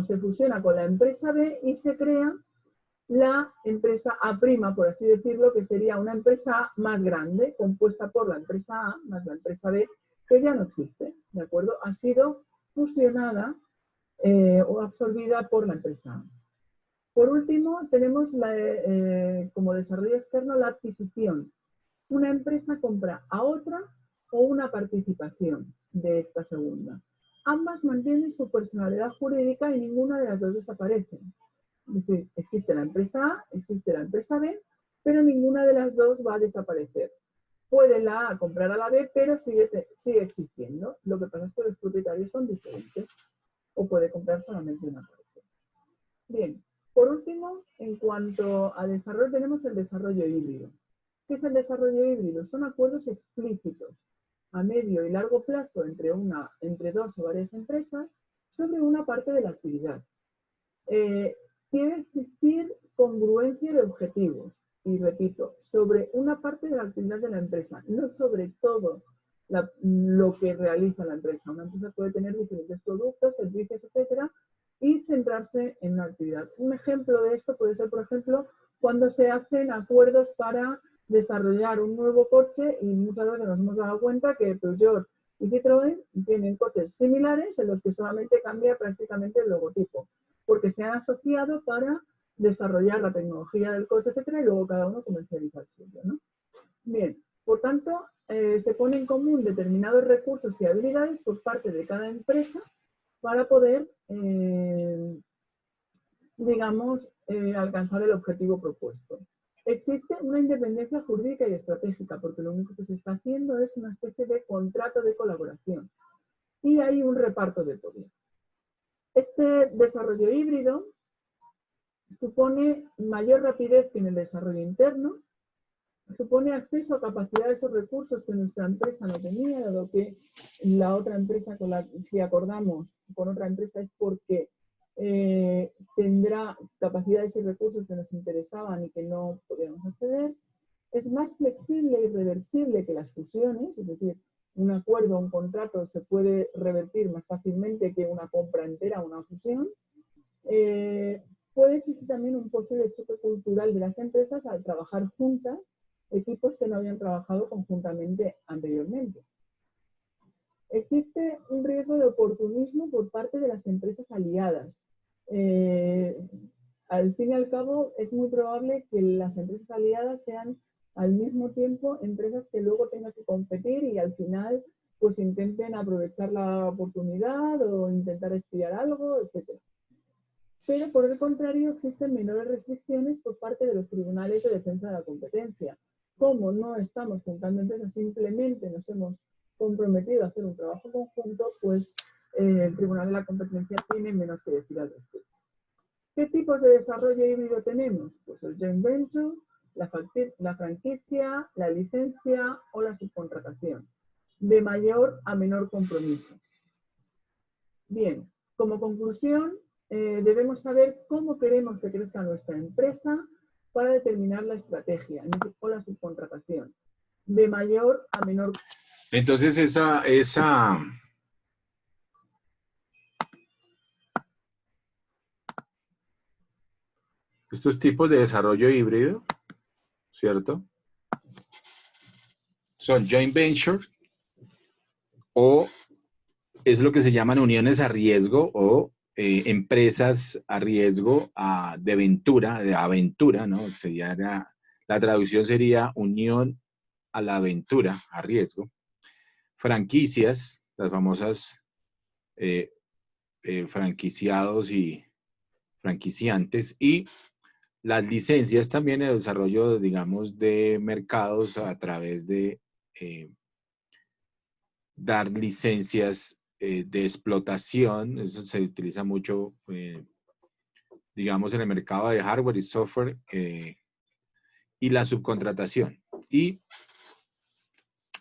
se fusiona con la empresa B y se crea la empresa A', por así decirlo, que sería una empresa A más grande, compuesta por la empresa A más la empresa B, que ya no existe, ¿de acuerdo? Ha sido fusionada o absorbida por la empresa A. Por último, tenemos como desarrollo externo la adquisición. Una empresa compra a otra o una participación de esta segunda. Ambas mantienen su personalidad jurídica y ninguna de las dos desaparece. Es decir, existe la empresa A, existe la empresa B, pero ninguna de las dos va a desaparecer. Puede la A comprar a la B, pero sigue existiendo. Lo que pasa es que los propietarios son diferentes. O puede comprar solamente una parte. Bien, por último, en cuanto a desarrollo, tenemos el desarrollo híbrido. ¿Qué es el desarrollo híbrido? Son acuerdos explícitos a medio y largo plazo entre dos o varias empresas sobre una parte de la actividad. Debe existir congruencia de objetivos, y repito, sobre una parte de la actividad de la empresa, no sobre todo lo que realiza la empresa. Una empresa puede tener diferentes productos, servicios, etcétera, y centrarse en una actividad. Un ejemplo de esto puede ser, por ejemplo, cuando se hacen acuerdos para desarrollar un nuevo coche, y muchas veces nos hemos dado cuenta que Peugeot y Citroën tienen coches similares en los que solamente cambia prácticamente el logotipo, porque se han asociado para desarrollar la tecnología del coche, etcétera, y luego cada uno comercializa el suyo, ¿no? Bien, por tanto, se pone en común determinados recursos y habilidades por parte de cada empresa para poder, digamos, alcanzar el objetivo propuesto. Existe una independencia jurídica y estratégica, porque lo único que se está haciendo es una especie de contrato de colaboración. Y hay un reparto de poder. Este desarrollo híbrido supone mayor rapidez que en el desarrollo interno, supone acceso a capacidades o recursos que nuestra empresa no tenía, dado que la otra empresa, si acordamos con otra empresa, es porque tendrá capacidades y recursos que nos interesaban y que no podíamos acceder. Es más flexible y reversible que las fusiones, es decir, un acuerdo, un contrato se puede revertir más fácilmente que una compra entera o una fusión. Puede existir también un posible choque cultural de las empresas al trabajar juntas, equipos que no habían trabajado conjuntamente anteriormente. Existe un riesgo de oportunismo por parte de las empresas aliadas. Al fin y al cabo, es muy probable que las empresas aliadas sean al mismo tiempo empresas que luego tengan que competir y al final pues intenten aprovechar la oportunidad o intentar espiar algo, etc. Pero por el contrario, existen menores restricciones por parte de los tribunales de defensa de la competencia. Como no estamos juntando empresas, simplemente nos hemos comprometido a hacer un trabajo conjunto, pues el Tribunal de la Competencia tiene menos que decir al respecto. ¿Qué tipos de desarrollo híbrido tenemos? Pues el joint venture, la franquicia, la licencia o la subcontratación, de mayor a menor compromiso. Bien, como conclusión, debemos saber cómo queremos que crezca nuestra empresa para determinar la estrategia o la subcontratación, de mayor a menor. Entonces, estos tipos de desarrollo híbrido, ¿cierto? Son joint venture o es lo que se llaman uniones a riesgo o empresas a riesgo de aventura, ¿no? Sería la traducción sería unión a la aventura, a riesgo. Franquicias, las famosas franquiciados y franquiciantes, y las licencias también, el desarrollo, digamos, de mercados a través de dar licencias de explotación. Eso se utiliza mucho, digamos, en el mercado de hardware y software, y la subcontratación. Y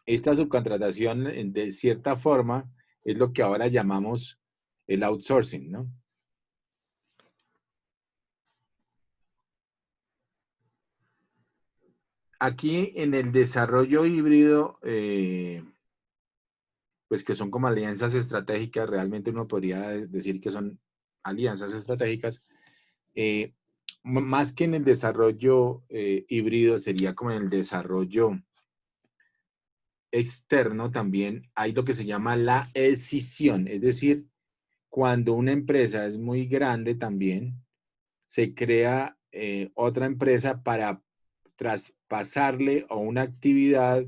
esta subcontratación, de cierta forma, es lo que ahora llamamos el outsourcing, ¿no? Aquí en el desarrollo híbrido, pues que son como alianzas estratégicas, realmente uno podría decir que son alianzas estratégicas, más que en el desarrollo híbrido, sería como en el desarrollo externo también hay lo que se llama la escisión, es decir, cuando una empresa es muy grande también, se crea otra empresa para traspasarle a una actividad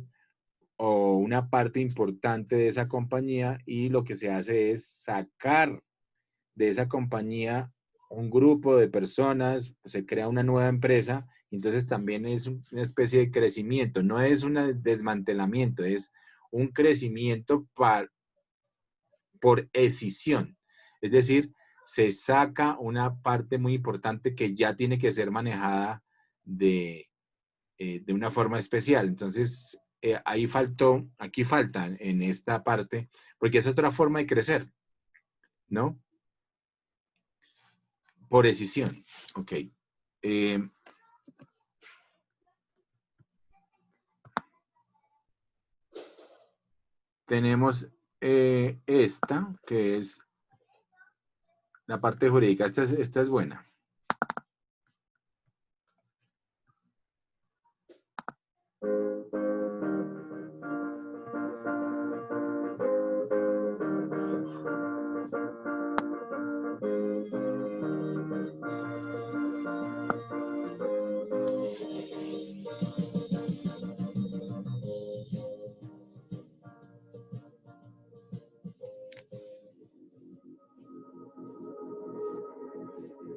o una parte importante de esa compañía, y lo que se hace es sacar de esa compañía un grupo de personas, se crea una nueva empresa, entonces también es una especie de crecimiento, no es un desmantelamiento, es un crecimiento por escisión, es decir, se saca una parte muy importante que ya tiene que ser manejada de una forma especial. Entonces, aquí faltan en esta parte, porque es otra forma de crecer, ¿no? Por decisión, ok. Tenemos esta, que es la parte jurídica. Esta es buena.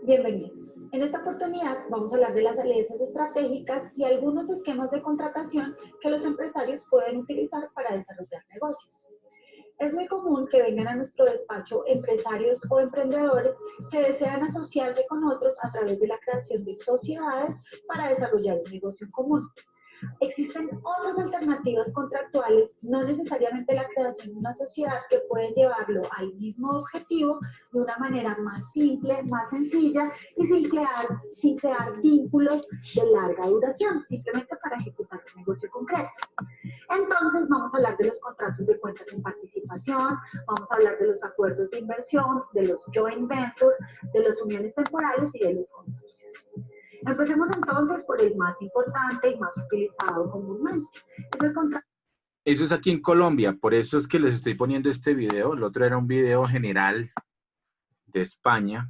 Bienvenidos. En esta oportunidad vamos a hablar de las alianzas estratégicas y algunos esquemas de contratación que los empresarios pueden utilizar para desarrollar negocios. Es muy común que vengan a nuestro despacho empresarios o emprendedores que desean asociarse con otros a través de la creación de sociedades para desarrollar un negocio en común. Existen otras alternativas contractuales, no necesariamente la creación de una sociedad, que pueden llevarlo al mismo objetivo de una manera más simple, más sencilla y sin crear vínculos de larga duración, simplemente para ejecutar un negocio concreto. Entonces vamos a hablar de los contratos de cuentas en participación, vamos a hablar de los acuerdos de inversión, de los joint ventures, de las uniones temporales y de los consorcios. Empecemos entonces por el más importante y más utilizado comúnmente. Eso es aquí en Colombia, por eso es que les estoy poniendo este video. El otro era un video general de España,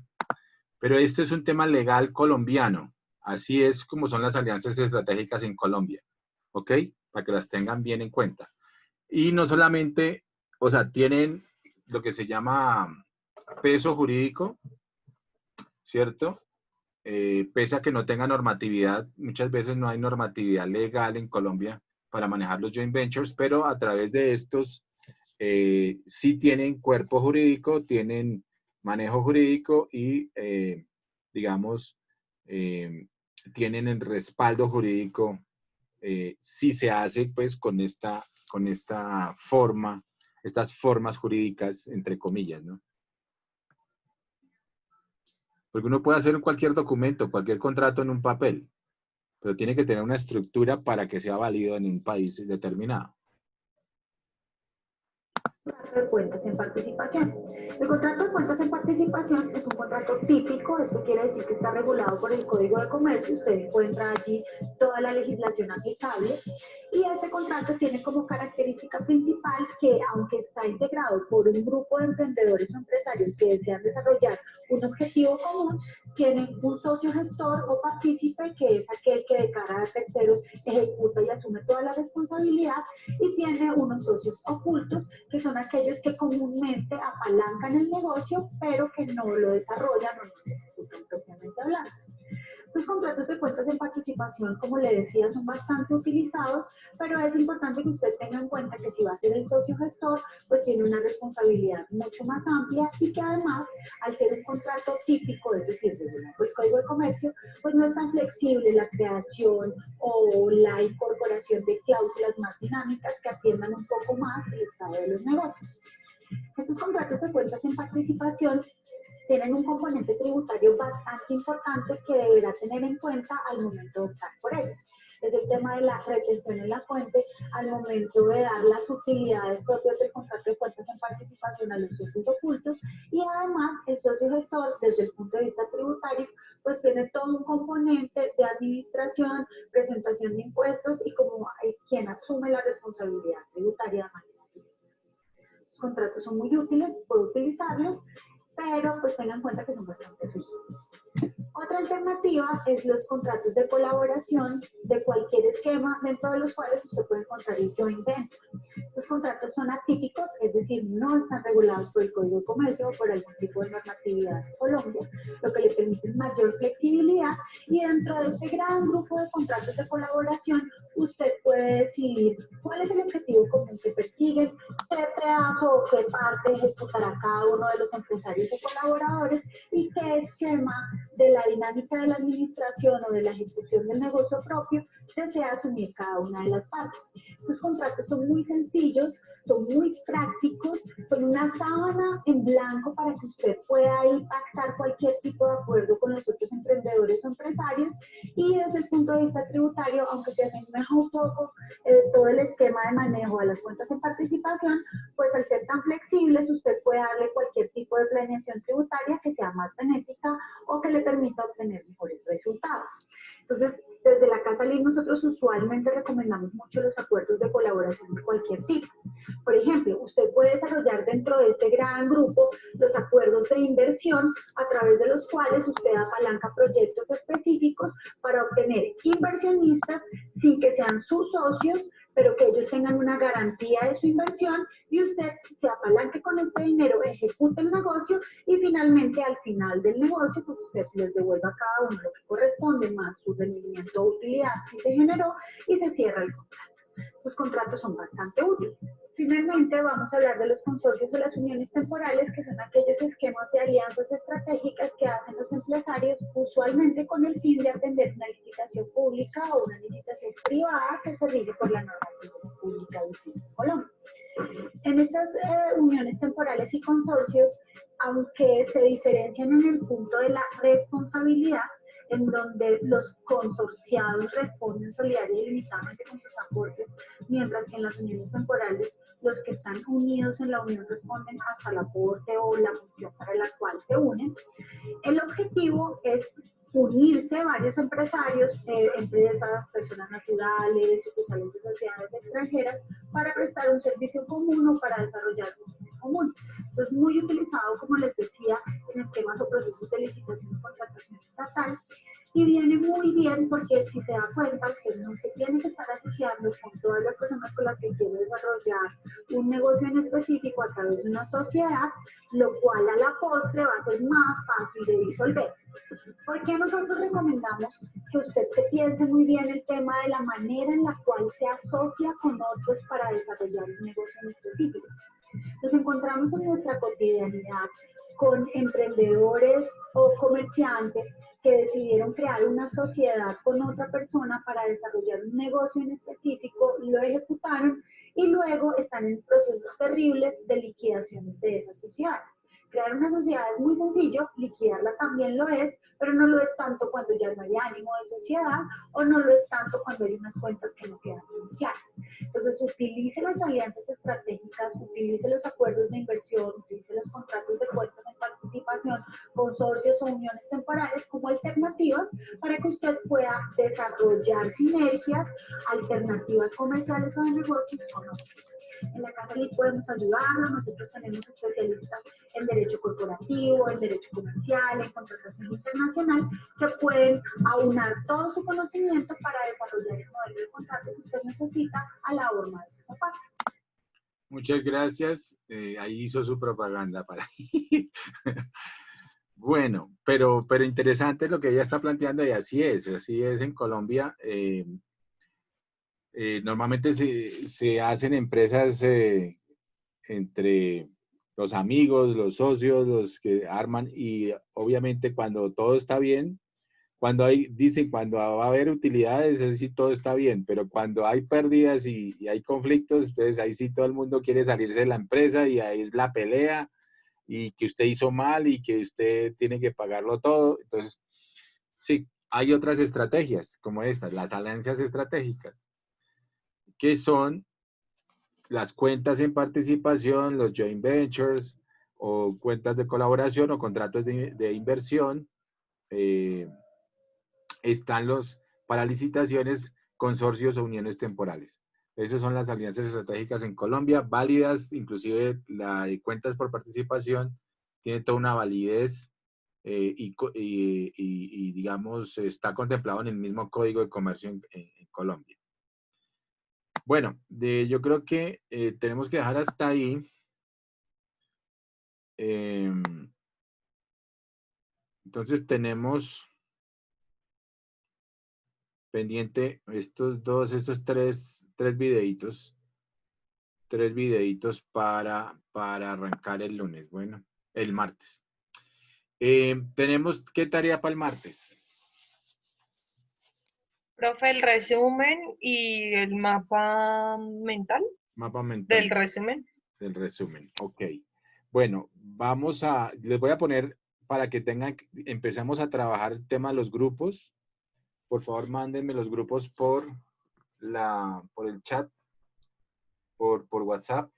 pero esto es un tema legal colombiano. Así es como son las alianzas estratégicas en Colombia, ¿ok? Para que las tengan bien en cuenta. Y no solamente, o sea, tienen lo que se llama peso jurídico, ¿cierto? Pese a que no tenga normatividad, muchas veces no hay normatividad legal en Colombia para manejar los joint ventures, pero a través de estos sí tienen cuerpo jurídico, tienen manejo jurídico y, digamos, tienen el respaldo jurídico si se hace pues con esta forma, estas formas jurídicas, entre comillas, ¿no? Porque uno puede hacer cualquier documento, cualquier contrato en un papel, pero tiene que tener una estructura para que sea válido en un país determinado. Contrato de cuentas en participación. El contrato de cuentas en participación es un contrato típico, esto quiere decir que está regulado por el Código de Comercio, usted encuentra allí toda la legislación aplicable, y este contrato tiene como característica principal que, aunque está integrado por un grupo de emprendedores o empresarios que desean desarrollar un objetivo común, tiene un socio gestor o partícipe, que es aquel que de cara a terceros ejecuta y asume toda la responsabilidad, y tiene unos socios ocultos, que son aquellos que comúnmente apalancan el negocio, pero que no lo desarrollan o no lo ejecutan propiamente hablando. Estos contratos de cuentas en participación, como le decía, son bastante utilizados, pero es importante que usted tenga en cuenta que si va a ser el socio gestor, pues tiene una responsabilidad mucho más amplia, y que además, al ser un contrato típico, es decir, regulado por el Código de Comercio, pues no es tan flexible la creación o la incorporación de cláusulas más dinámicas que atiendan un poco más el estado de los negocios. Estos contratos de cuentas en participación tienen un componente tributario bastante importante que deberá tener en cuenta al momento de optar por ellos. Es el tema de la retención en la fuente al momento de dar las utilidades propias del contrato de cuentas en participación a los socios ocultos, y además el socio gestor, desde el punto de vista tributario, pues tiene todo un componente de administración, presentación de impuestos y como quien asume la responsabilidad tributaria de manera directa. Los contratos son muy útiles, puede utilizarlos, pero pues tengan en cuenta que son bastante rígidos. Otra alternativa es los contratos de colaboración de cualquier esquema, dentro de los cuales usted puede encontrar el joint venture. Estos contratos son atípicos, es decir, no están regulados por el Código de Comercio o por algún tipo de normatividad en Colombia, lo que le permite mayor flexibilidad, y dentro de este gran grupo de contratos de colaboración, usted puede decidir cuál es el objetivo común que persiguen, qué pedazo o qué parte ejecutará cada uno de los empresarios o colaboradores, y qué esquema de la dinámica de la administración o de la ejecución del negocio propio desea asumir cada una de las partes. Estos contratos son muy sencillos, son muy prácticos, son una sábana en blanco para que usted pueda ir pactar cualquier tipo de acuerdo con los otros emprendedores o empresarios, y desde el punto de vista tributario, aunque se asemeja un poco todo el esquema de manejo de las cuentas en participación, pues al ser tan flexibles usted puede darle cualquier tipo de planeación tributaria que sea más benéfica o que le permita obtener mejores resultados. Entonces, desde la Casa LIN nosotros usualmente recomendamos mucho los acuerdos de colaboración de cualquier tipo. Por ejemplo, usted puede desarrollar dentro de este gran grupo los acuerdos de inversión a través de los cuales usted apalanca proyectos específicos para obtener inversionistas sin que sean sus socios, pero que ellos tengan una garantía de su inversión y usted se apalanque con este dinero, ejecute el negocio y finalmente al final del negocio pues usted les devuelva a cada uno lo que corresponde más su rendimiento o utilidad que se generó y se cierra el contrato. Los contratos son bastante útiles. Finalmente vamos a hablar de los consorcios o las uniones temporales, que son aquellos esquemas de alianzas estratégicas que hacen los empresarios usualmente con el fin de atender una licitación pública o una licitación privada que se rige por la normativa pública de Colombia. En estas uniones temporales y consorcios, aunque se diferencian en el punto de la responsabilidad, en donde los consorciados responden solidaria y limitadamente con sus aportes, mientras que en las uniones temporales los que están unidos en la unión responden hasta el aporte o la función para la cual se unen. El objetivo es unirse varios empresarios, empresas, personas naturales, sucursales de sociedades extranjeras, para prestar un servicio común o para desarrollar un fin común. Esto es muy utilizado, como les decía, en esquemas o procesos de licitación y contratación estatal, y viene muy bien porque si se da cuenta que no se tiene que estar asociando con todas las personas con las que quiere desarrollar un negocio en específico a través de una sociedad, lo cual a la postre va a ser más fácil de disolver. ¿Por qué nosotros recomendamos que usted se piense muy bien el tema de la manera en la cual se asocia con otros para desarrollar un negocio en específico? Nos encontramos en nuestra cotidianidad con emprendedores o comerciantes que decidieron crear una sociedad con otra persona para desarrollar un negocio en específico, lo ejecutaron y luego están en procesos terribles de liquidaciones de esas sociedades. Crear una sociedad es muy sencillo, liquidarla también lo es, pero no lo es tanto cuando ya no hay ánimo de sociedad o no lo es tanto cuando hay unas cuentas que no quedan iniciadas. Entonces, utilice las alianzas estratégicas, utilice los acuerdos de inversión, utilice los contratos de cuentas de participación, consorcios o uniones temporales como alternativas para que usted pueda desarrollar sinergias, alternativas comerciales o de negocios con otros. En la Casa LIN podemos ayudarlo, nosotros tenemos especialistas en derecho corporativo, en derecho comercial, en contratación internacional, que pueden aunar todo su conocimiento para desarrollar el modelo de contrato que usted necesita a la horma de sus zapatos. Muchas gracias. Ahí hizo su propaganda para Bueno, pero interesante lo que ella está planteando y así es en Colombia. Normalmente se hacen empresas entre los amigos, los socios, los que arman y obviamente cuando todo está bien, dicen cuando va a haber utilidades, es sí todo está bien, pero cuando hay pérdidas y hay conflictos, entonces ahí sí todo el mundo quiere salirse de la empresa y ahí es la pelea y que usted hizo mal y que usted tiene que pagarlo todo. Entonces, sí, hay otras estrategias como estas, las alianzas estratégicas, que son las cuentas en participación, los joint ventures o cuentas de colaboración o contratos de inversión. Están los para licitaciones, consorcios o uniones temporales. Esas son las alianzas estratégicas en Colombia, válidas, inclusive la de cuentas por participación tiene toda una validez y digamos, está contemplado en el mismo Código de Comercio en Colombia. Bueno, yo creo que tenemos que dejar hasta ahí. Entonces tenemos pendiente estos tres videitos. 3 videitos para arrancar el lunes. Bueno, el martes. Tenemos, ¿qué tarea para el martes? Profe, el resumen y el mapa mental Mapa mental. del resumen. Del resumen, ok. Bueno, les voy a poner para que empecemos a trabajar el tema de los grupos. Por favor, mándenme los grupos por el chat, por WhatsApp.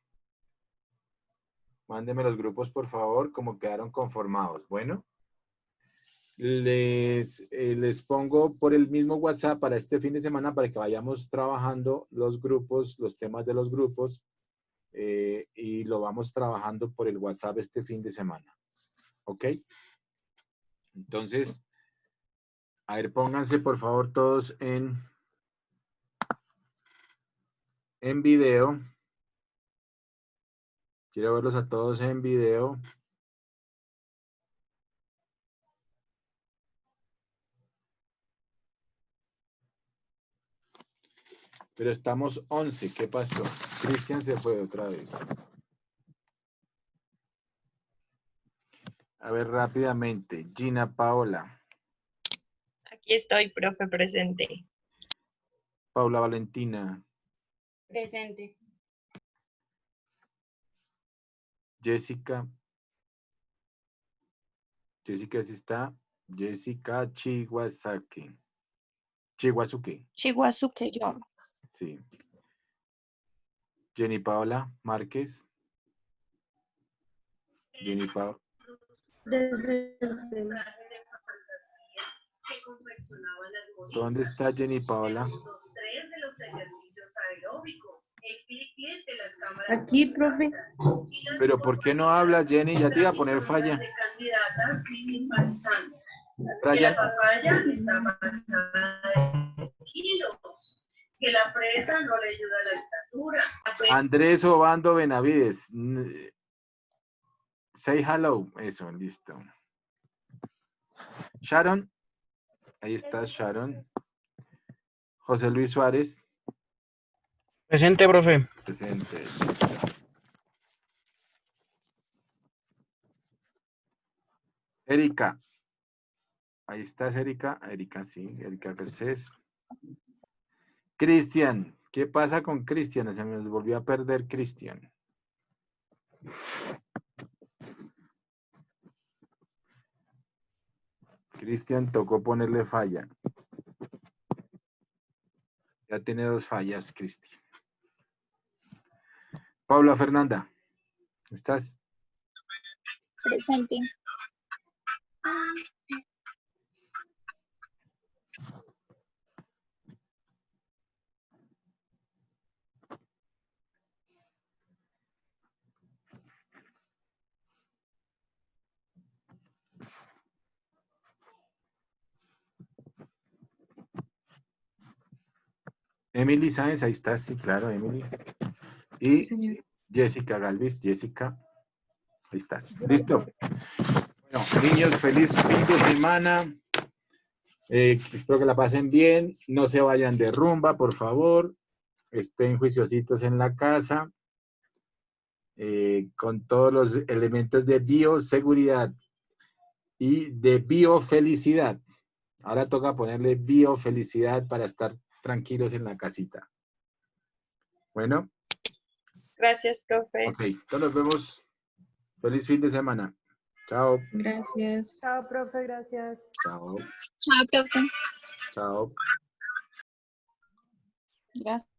Mándenme los grupos, por favor, como quedaron conformados. Bueno, les pongo por el mismo WhatsApp para este fin de semana para que vayamos trabajando los grupos, los temas de los grupos, y lo vamos trabajando por el WhatsApp este fin de semana. ¿Ok? Entonces, a ver, pónganse por favor todos en video. Quiero verlos a todos en video. Pero estamos 11. ¿Qué pasó? Cristian se fue otra vez. A ver, rápidamente. Gina Paola. Aquí estoy, profe, presente. Paula Valentina. Presente. Jessica. Jessica sí está. Jessica Chihuasuke. Chihuasuke, yo. Sí. Jenny Paola Márquez. Jenny Paola. ¿Dónde está Jenny Paola? Aquí, profe. Pero ¿por qué no habla, Jenny? Ya te iba a poner falla. Brian. Que la presa no le ayuda a la estatura. Andrés Obando Benavides. Say hello. Eso, listo. Sharon. Ahí está Sharon. José Luis Suárez. Presente, profe. Presente. Erika. Ahí estás, Erika. Erika, sí. Erika Garcés. Cristian. ¿Qué pasa con Cristian? Se me volvió a perder Cristian. Cristian tocó ponerle falla. Ya tiene 2 fallas, Cristian. Paula Fernanda. ¿Estás? Presente. Emily Sáenz, ahí estás, sí, claro, Emily. Y Jessica Galvis, Jessica, ahí estás. ¿Listo? Bueno, niños, feliz fin de semana. Espero que la pasen bien. No se vayan de rumba, por favor. Estén juiciositos en la casa. Con todos los elementos de bioseguridad y de biofelicidad. Ahora toca ponerle biofelicidad para estar tranquilos en la casita. Bueno. Gracias, profe. Ok, entonces nos vemos. Feliz fin de semana. Chao. Gracias. Chao, profe, gracias. Chao. Chao, profe. Chao. Gracias.